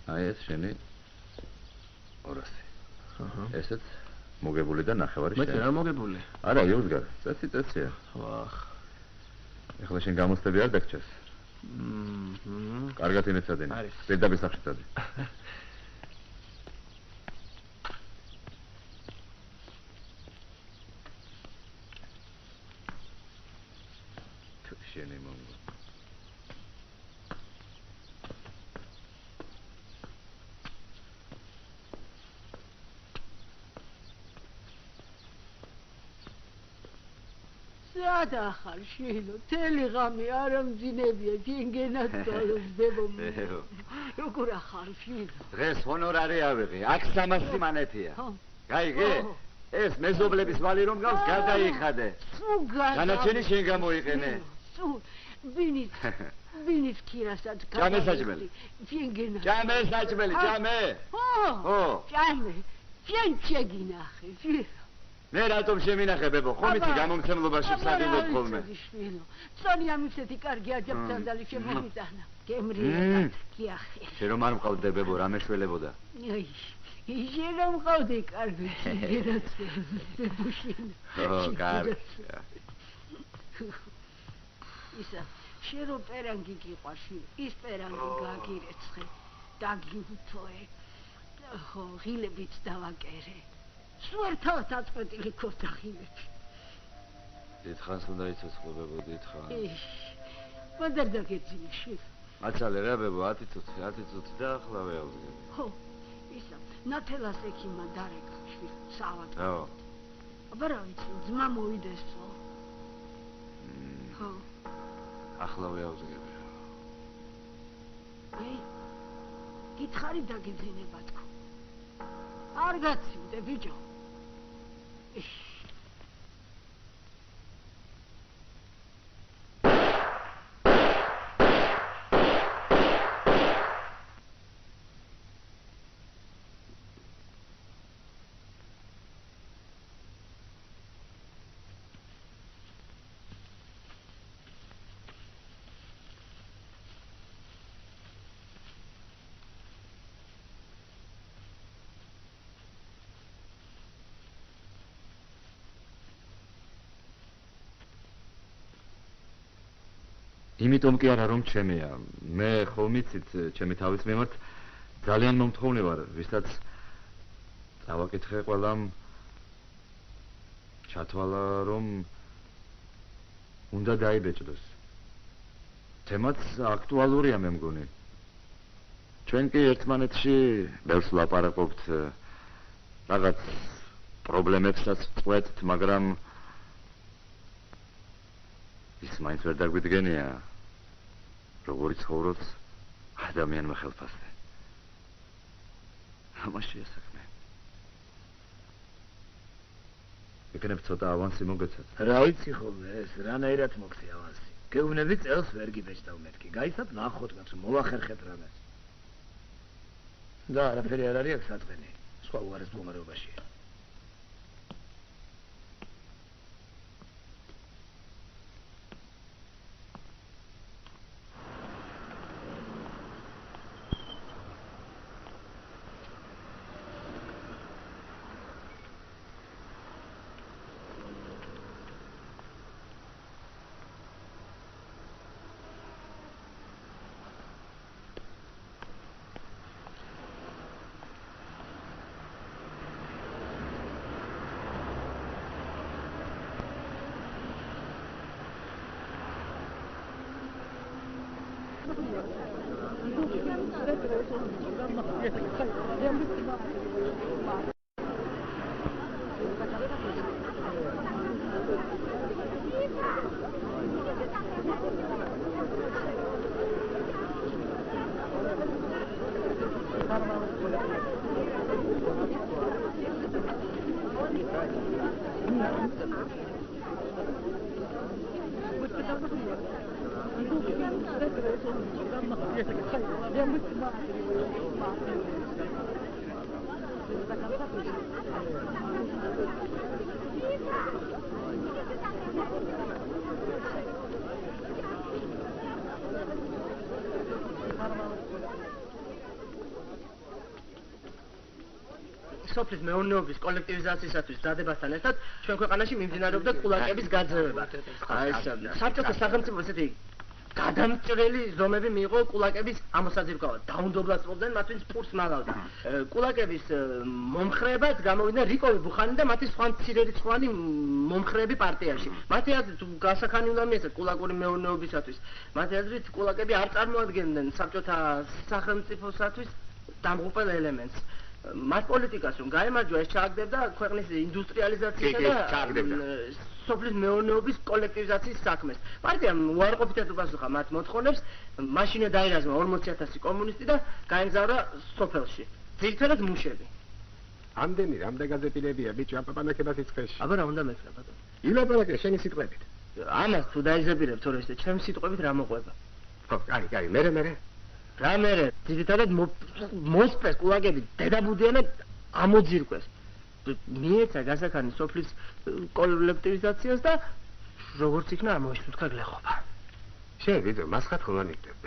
აი ეს შენი 200. ესეც მოგებული და ნახევარი შენი. მე რა მოგებული? არა, იუზგარ. წესია. ვახ. ეხლა შენ გამოსტები არ დაგჭეს. კარგად ინეცადენი. პირდაპირ სახში წადი. შენი მომგო. სადა ხარ შილო, თელი ღამე არ ამძინებია, გინგენად დავსდებო. როგორ ახარ შილო? დღეს ჰონორარი ავიღე, აქ 300 მანეთია. გაიგე? ეს მეზობლების ვალი რომ გავს გადაიხადე. განაჩენი შენ გამოიყენე. სულ ვინით ქირასად ჭამე საჭმელი. გინგენად. ჭამე საჭმელი, ჭამე. ხო, ჭამე. შენ შეგინახე, შილო. მე რატომ შემინახე ბებო? ხომ იცი გამომცემლობაში ვსადილობ ხოლმე. წონი ამისეთი კარგი აჯაბძანდალი შემოგიტანა. გემრიელად გიახე. შენ რომ არ მყავდე ბებო, რა მეშველებოდა? აი, შენ რომ მყავდე კარგი, გერაც ბებუშინ. ო, კარგი. ისა, შენ რომ პერანგი გიყვარში, ის პერანგი გაგირეცხე, დაგიუთოე. ხო, ღილებით დავაკერე. სვერთავთ აწყვეტილი ქოსთა ხილებში. დიდხანს უნდა იცოცხლო ბებო, დიდხანს. მანდარ დაგეძიში. აცალე რა ბებო, 10 წუთი და ახლა ვეავდგე. ხო, ისა, ნათელას ექიმა დარეკა შვილი, საავად. ხო. აბა რა ვიცი, ძმა მოვიდესო. ხო. ახლა ვეავდგე. აი, გითხარი დაგეძინება თქო. არ გაცივდე ბიჭო. იმიტომ კი არა რომ ჩემია. მე ხომ იცით ჩემი თავის მიმართ ძალიან მომთხოვნი ვარ, ვისაც დავაკითხე ყველამ ჩათვალა რომ უნდა დაიბეჭდოს. თემაც აქტუალურია მე მგონი. ჩვენ კი ერთმანეთში ბევრს ვლაპარაკობთ, რაღაც პრობლემებსაც წვეთთ, მაგრამ ის მაინც ვერ დაგვიდგენია, როგორი ცხოვრობს ადამიანმა ხელფასზე. ამაშია საქმე. ეკნებ ცოტა ავანსი მოგეცათ. რა ვიცი ხოლმე ეს, რანაირად მოგცი ავანსი. გეუბნები წელს ვერ გიბეჭდავ მეთქი. გაიცნობ ნახოთ კაცო, მოვახერხეთ რამეს. და არაფერი არ არის აქ საწყენი. სხვა უარეს მდგომარეობაშია. სოფლის მეურნეობის კოლექტივიზაციისათვის დადებასთან ერთად ჩვენ ქვეყანაში მიმდინარეობდა კულაკების გაძევება. აი ეს საბჭოთა სახელმწიფო ესეთი გადამჭრელი ზომები მიიღო კულაკების ამოსაძირკვავად. დაუნდობლად წლობდნენ, მათ ვინც ფურს მაღალდა. კულაკების მომხრეებად გამოვიდა რიკოვი ბუხანი და მათი სხვა მცირერიცხოვანი მომხრეები პარტიაში. მათი აზრით გასახანი უნდა მიეცათ კულაკური მეურნეობისათვის. მათი აზრით კულაკები არ წარმოადგენდნენ საბჭოთა სახელმწიფოსათვის დამღუპელ ელემენტს. მათ პოლიტიკას რომ გაემარჯვა ეს ჩააგდებდა ქვეყნის ინდუსტრიალიზაციისა და სოფლის მეურნეობის კოლექტივიზაციის საქმეს. პარტიამ უარყოფითად უპასუხა მათ მოთხოვნებს, მაშინე დაირაზმა 40,000 კომუნისტი და გაემგზავრა სოფელში. ძირითადად მუშები. ამდენი რამდენ გაზეპილებია ბიჭო ამ პაპანაკებას იწყეში. აბა რა უნდა მეთქვა ბატონო. ილაპარაკე შენი სიტყვებით. ამას თუ დაიზებირებ თორე ეს ჩემი სიტყვებით რა მოყვება. ხო, კაი, მერე. რა მერე, ძირითადად მოსპეს კულაკები დედაბუდიანად ამოძირკვეს. მიეცა გასახანი სოფლის კოლექტივიზაციას და როგორც იქნა მოისუtka გლეხობა. შენ ვიდრე მასხად ხომ არ ნიკდებ?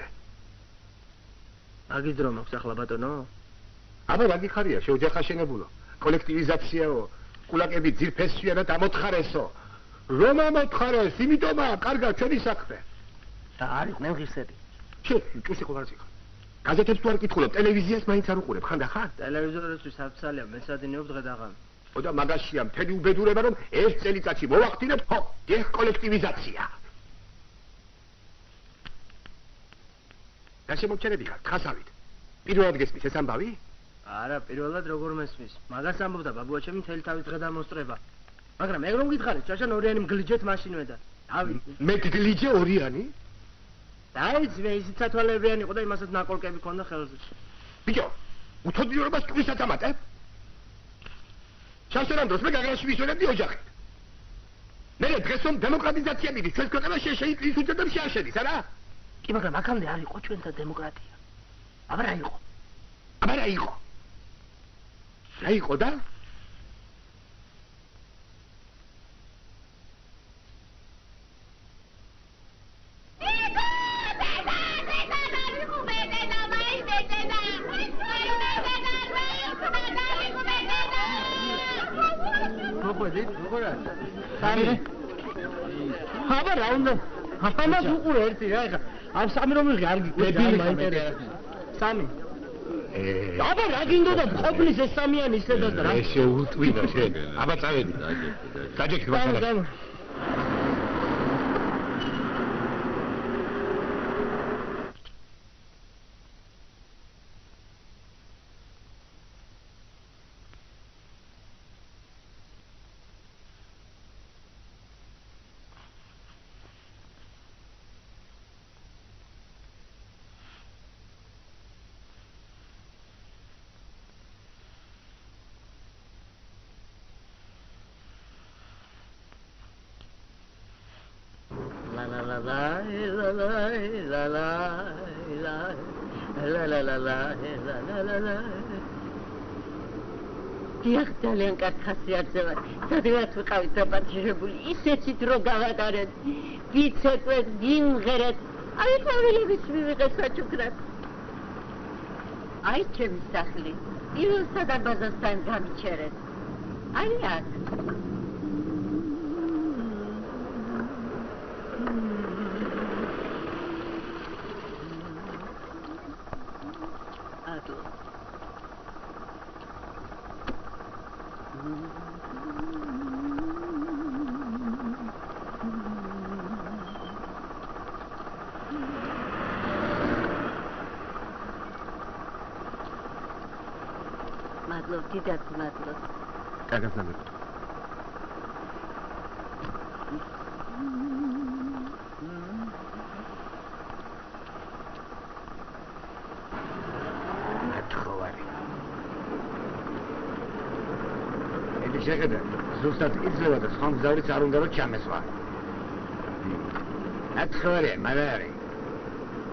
აგიდრო მაქვს ახლა ბატონო? აბა რა გიხარია, შეოჯახაშენებულო. კოლექტივიზაციაო, კულაკები ძირფესია და დამოთხარესო. რომ ამოთხარეს, იმიტომაა, კარგად ჩვენი საქმე. და არის მემღისები. შენ ჭუსი ხო არ ზიქარ? გაზეთებს თუ არ კითხულობ, ტელევიზიას მაინც არ უყურებ, ხანდახან? ტელევიზორისთვის აფცალია, მეცადინეობ დღე და ღამე. ოდა მაგაშია მთელი უბედურება, რომ ეს წელიწადში მოვახდინებ, ხო, ეს კოლექტივიზაცია. და შემოჩერები ხარ, ხასავით. პირველად გესმის ეს ამბავი? არა, პირველად როგორ მესმის. მაგას ამბობდა ბაბუაჩემი მთელი თავის დღე დამოსტრება. მაგრამ ეგ რომ გითხარით, ჭაშან ორიანი მგლიჯეთ მაშინვე და. ავი, მე გგლიჯე ორიანი? დაიცი მე ისიც ათვალებიანი იყო და იმასაც ნაკოლკები ქონდა ხელზე. ბიჭო, უთოდიურობას ტყუისაც ამატებ? შაშერან დროს მე გაგრაში ვისვენებდი ოჯახით. მე დღეს რომ დემოკრატიზაცია მიდის, ჩვენს ქვეყანაში შეიტყვის უწოდებს შეაშენის, არა? კი, მაგრამ აქამდე არ იყო ჩვენთან დემოკრატია. აბა რა იყო? რა იყო და? აბა რა უნდა? ამას უყურე ერთი რა ეხა. ამ სამი რომ ვიღე არ გიგვედი მაინტერესებს. სამი. აბა რა გინდოდა ყოფნის ეს სამიანი ისედაც რა. შეუტვინა შენ. აბა წავედი. გაჯექი ბატონო. დიახ, ძალიან კარგ ხასიათზე ვარ. სადღაც ვიყავით დაპატიჟებული, ისეთი დრო გავატარეთ, ვიცეკვეთ, ვიმღერეთ. აი, ყვავილების მივიღეთ საჩუქრად. აი, ჩემი სახლი. პირველსა დარბაზასთან გამიჩერეთ. აი, აქ. დიდად მადლობ. კარგად ნაბეჭდი. ათხოვარი. ეთი შეხედა, ზუსტად იძლევა და სხვა მგზავრიც არ უნდა რომ ჩამესვა. ათხოვარი, მაგარი.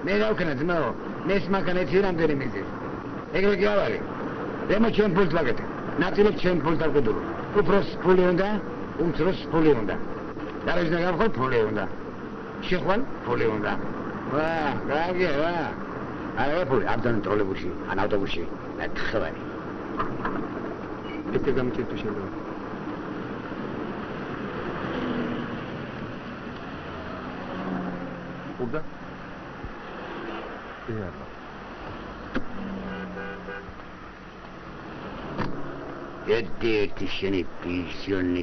მე გავქნა ძმაო, მეს მაგანეთი რამდენი მიზეზი. ეგრე კი ავარი. Demo чем пульт лагет. Ნაწილობ чем пульт დაგდურო. უფროს ფული უნდა, უმცროს ფული უნდა. დარაჯნა გავხო ფული უნდა. შეხვალ ფული უნდა. ვა, გაიგე, ვა. არა ფული, აბდან ტროლეიბუსში, ან ავტობუსში. ნახევარი. ეს გამჭირდა შეიძლება. უბდა? ეა. ერთი შენი პენსიონი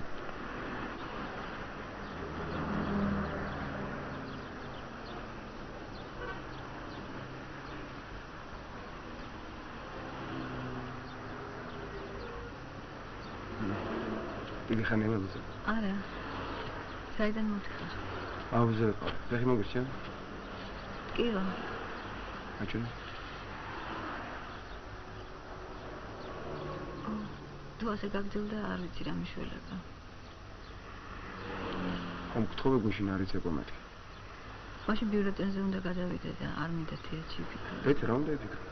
იგი ხანელებია არა საიდან მოთხარ აუზე ფეხი მოგირჩია კიო აჩვენ თუ ასე გაგძელდა არ ვიცი რა მიშველება ხომ გთხოვე გუშინ არის ეკომათი მაშინ ბიურეტენზე უნდა გადავიდე და არ მინდა თეატრში ვფიქრობ ეს რა უნდა იფიქრო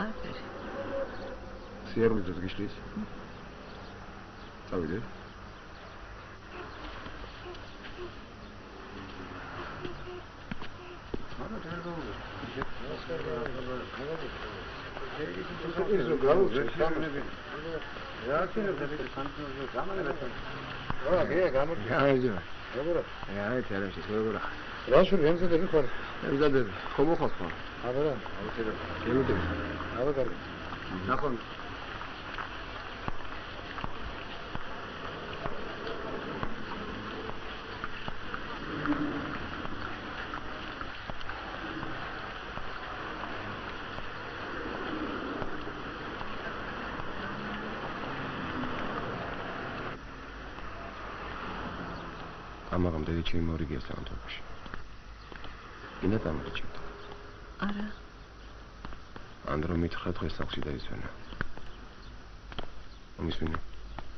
არაფერი სიარულიც გიშლის წავიდე ამაღამ დედი ჩემი მორიგია სამთობაში. ინდა დამრჩებდა. არა. ანდრო მითხრა დღეს სახლში დაისვენა. მომისმინე.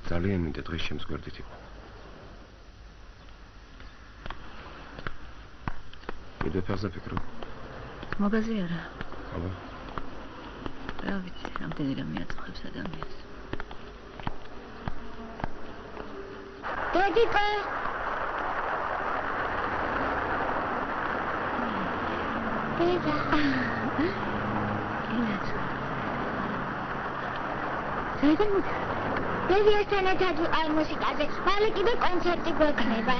ძალიან მინდა დღეს ჩემს გვერდით იყო. კიდე ფასა ფიქრო. მოგაზი არა. აბა. რა ვიცი, რამდენი რამე აწუხებს ადამიანს. დედიკო Pega. Saydın mı? Ne diyorsan çocuk ay müzikası. Mali gibi konserti gökneba.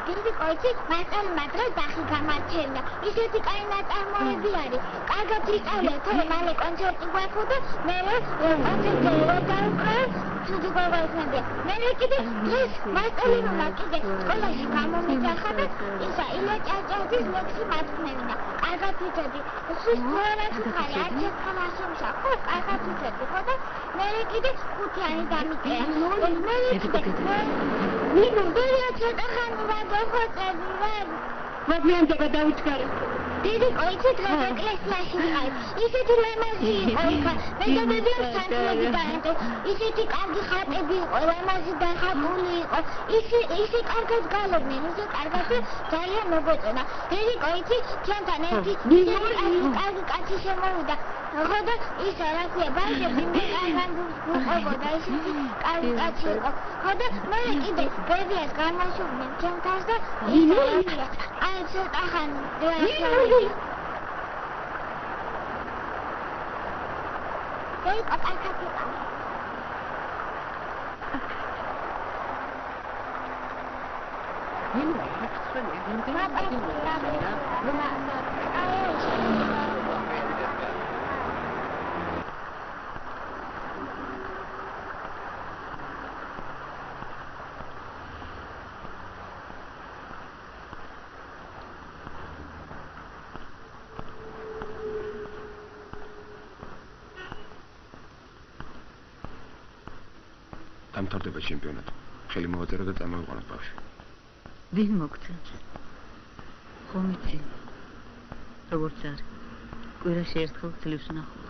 Şimdi koyacak masal madra dahi kamarçela. İşte kaynat armobi ari. Kargati avle tabi mali konserti gökneba. Mere konserti gökneba. Çocuk olmasındı. Mere gibi biz masalını makide. Kolay kamomi çakada. İsa ilaç açacağız yoksa matmevine. Kargati tabi. Siz sonra çıkarı açacak kalasımsa. Hop kargati tabi. Koda mere gibi kutiyani damite. Mere gibi. Nino böyle açacak hanım var. What me and the David Curry? დიდი ყოიცი დღეს ეკლესიაში ვიყავ. ისეთი ლამაზი იყო იქა. მეზობებიებს თანხმები დაენდო. ისეთი კარგი ხატები იყო, ლამაზი დახატული იყო. ისე კარგად გალობდნენ, ისე კარგად ძალიან მოგვეწონა. დიდი ყოიცი ჩემთან ერთი კარგი კაცი შემოვიდა. ხო და ის რა ქვია, ბავშვები მე კარგად გუყობოდა, ისეთი კარგი კაცი იყო. ხო და მე კიდე ბებიას გამაშობდნენ ჩემთან და აი ცოტა ხანი Hey, apa kata kamu? Ini დამთავრდება ჩემპიონატი. ხელი მოვაწერო და წამოვიყვანოთ ბავშვი. ვინ მოგწევს? ხომ იცი? როგორც არის. კვირაში ერთხელ ძლივს ვნახულობ.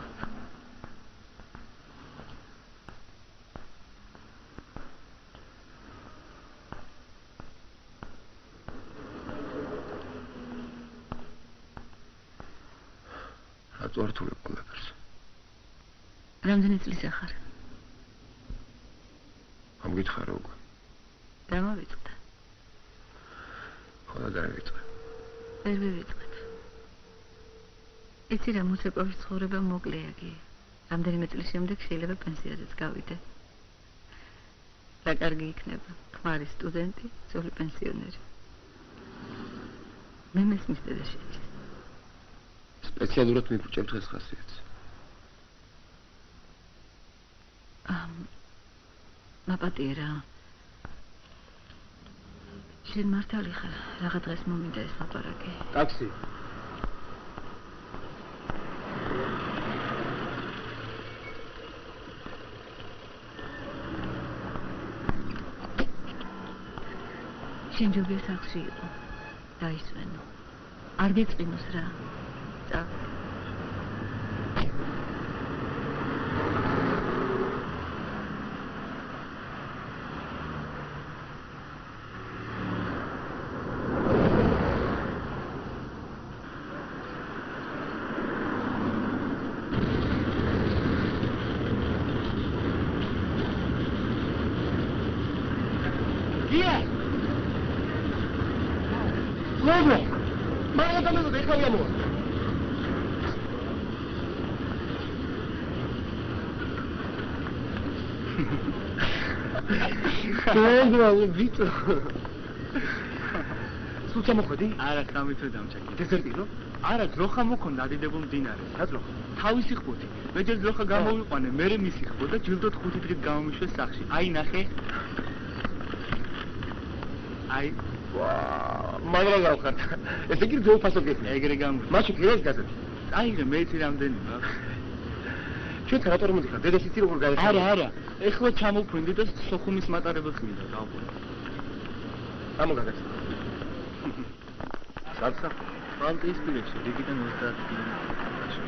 რატო არ თუ ყველაფერს? რამდენი წლისა ხარ? ამგითხარ უკვე. გამოვიწყდა. ხოლმე დაივიწყე. ვერ ვივიწყებ. იცი რა მუსიკოვის ცხოვრება მოკლეა კი. რამდენიმე წლის შემდეგ შეიძლება პენსიაზეც გავიდე. რა კარგი იქნება. ხმარი სტუდენტი, ძველი პენსიონერი. მე მესმის დედაშეცი. სპეციალურად მიფუჭებ დღეს ხასიათს. მაპატიერა. შენ მართალი ხარ, რაღა დღეს მომინდა ეს ლაპარაკი. ტაქსი. შენ ჯობია სახლში იყო. დაისვენო. არ გეწყინოს რა. წავ. ვიტო. სულ ჩამოხვედი? არა, სამითო დამჭაკი. დეზერტირო? არა, ძროხა მოქონდა ადიდებულ მდინარეს. რა ძროხა? თავისი ხუთი. მე ჯერ ძროხა გამოვიყვანე, მერე მისი ხბო და ჯილდოდ 5 დღით გამომიშვეს სახლში. აი ნახე. აი, მაგრამ გავხართ. ესე იგი ძროხა ფასო გექნა. ეგრე გამოდი. მაშინ ფირეს გაზეთი. აიღე მეცი რამდენი მაქვს. ჩვენ რატო რომ მოდიხარ? დედას იცი როგორ გაიხარა? არა. ეხლა ჩამოვფრინდი და სოხუმის მატარებელს მინდა გავყურე. გამოგაგაცნო. საცსა ბალტიისპირეთში რიგიდან 30 კილომეტრში.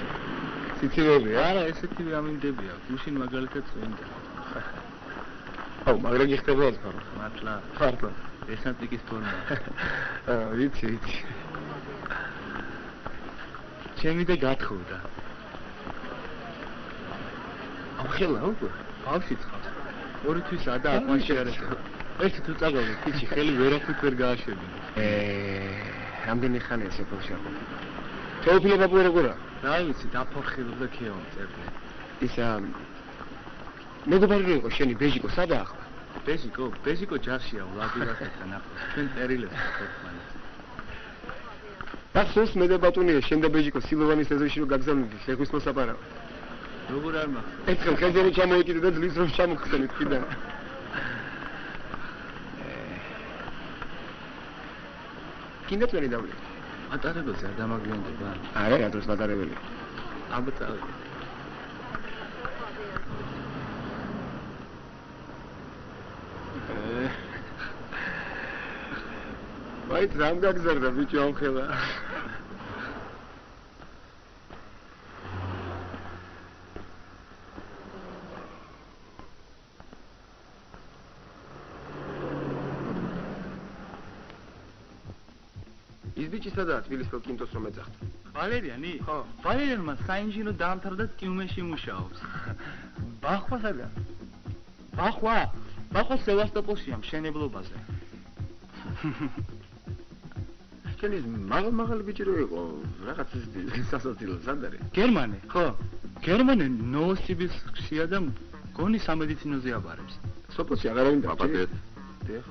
სიცივეებია? არა, ესეთივე ამინდებია. გუშინ მაგალითად წვენდა. აუ, მაგრამ გიხდება ხო? მართლა. მართლა. ესანტიკის ფორმაა. ვიცი. ჩემი და გათხოვდა. ახლა უკვე ბავშვი ცხავს. ორი თვის ადა აყვანში არის. ერთი თუ წაგავდი ფიჩი ხელი ვერაფრით ვერ გააშვებინე. რამდენი ხანია სოფელში ახლა? თეოფილე ბაბუ როგორა? რა ვიცი, დაფორხილდა ქეო წერდა. ისა მეგობარი რო იყო შენი ბეჟიკო სადა ახლა? ბეჟიკო ჯარშია ვლადიმირასთან ახლოს. ჩვენ წერილებს ვქებთ. და სულს მე და ბატონია შენ და ბეჟიკო სილოვანის ეზოში რო გაგზავნით შეგვის მოსაპარავ. როგორ არ მახსოვს? ეს ხელზე ჩამოიკიდე და ძლივს რომ ჩამოგხსენით კიდე. კიდე წვენი დავლი. მატარებელზე არ დამაგლენდება? არა, რა დროს მატარებელი. აბა წავი. ვაი, რამ გაგზარდა ბიჭო ამ ხელა. ის ბიჭი სადაა თბილისელ კინტოს რომ ეძახდა? ვალერიანი? ხო. ვალერიანმა საინჟინრო დაამთავრა და ტიუმეში მუშაობს. ბახვა სადაა? ბახვა სევასტოპოლშია მშენებლობაზე. შენი მაღალი ბიჭი რო იყო, რაღაც სასაცილო სად არის? გერმანე? ხო. გერმანე ნოვოსიბირსკშია და გონი სამედიცინოზე აბარებს. სოფელში აღარავინ დაბადეთ. დიახ.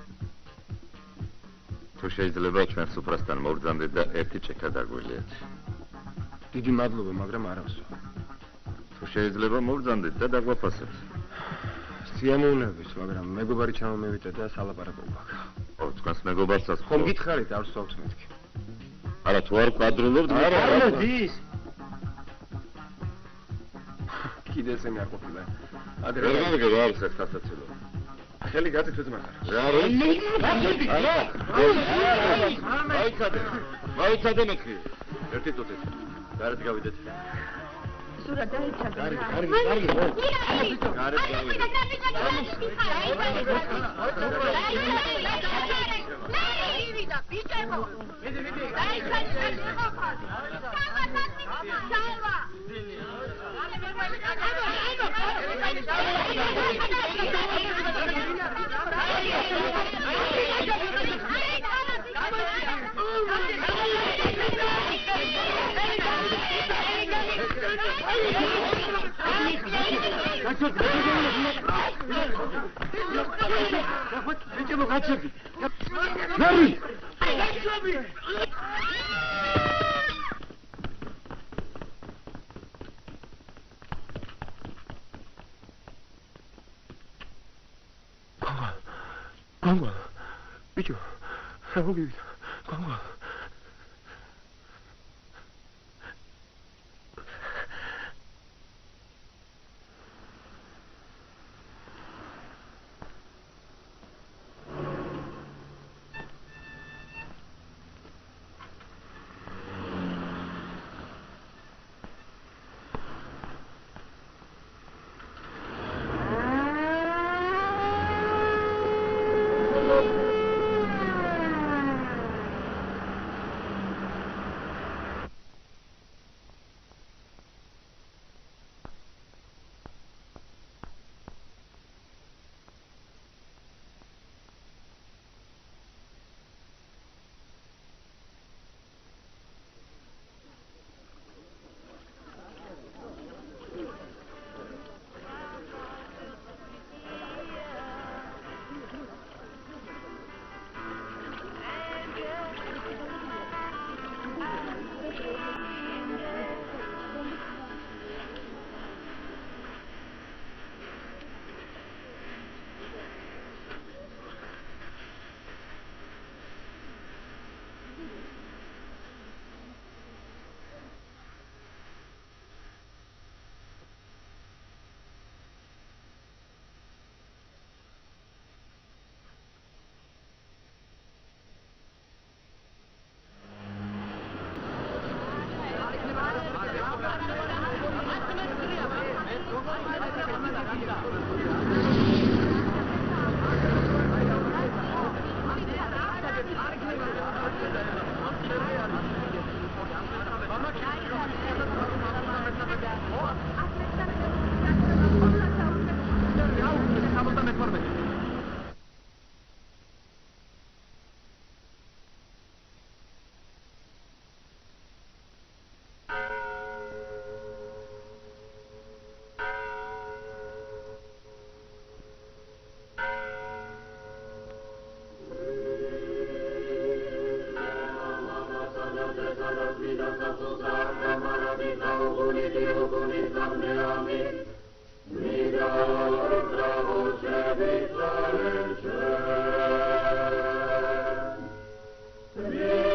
თუ შეიძლება ჩვენ სუფრასთან მოვბრძანდეთ და ერთი ჭექა დაგველიათ. დიდი მადლობა, მაგრამ არავსო. თუ შეიძლება მოვბრძანდეთ და დაგვაფასებთ. სიამოვნებით, მაგრამ მეგობარი ჩამომევიდა და სალაპარაკო გვაქვს. ო, თქვენს მეგობარსაც ხომ გითხარით, არ ვსვავთ მეთქი. არა, თუ არ ყვადრულობთ, არა, დის. კიდე ესენი არ ყოფილა. ვერ გამიგე რა არის ეს სასაცილო. ხელი გაწითვეთ მაგარ. რა არის? მაიცადე მეთქი. ერთი წუთით. გარეთ გავიდეთ. სურა დაიჭადე. გარეთ Gongwa, bicho, hogi, Gongwa. Yeah.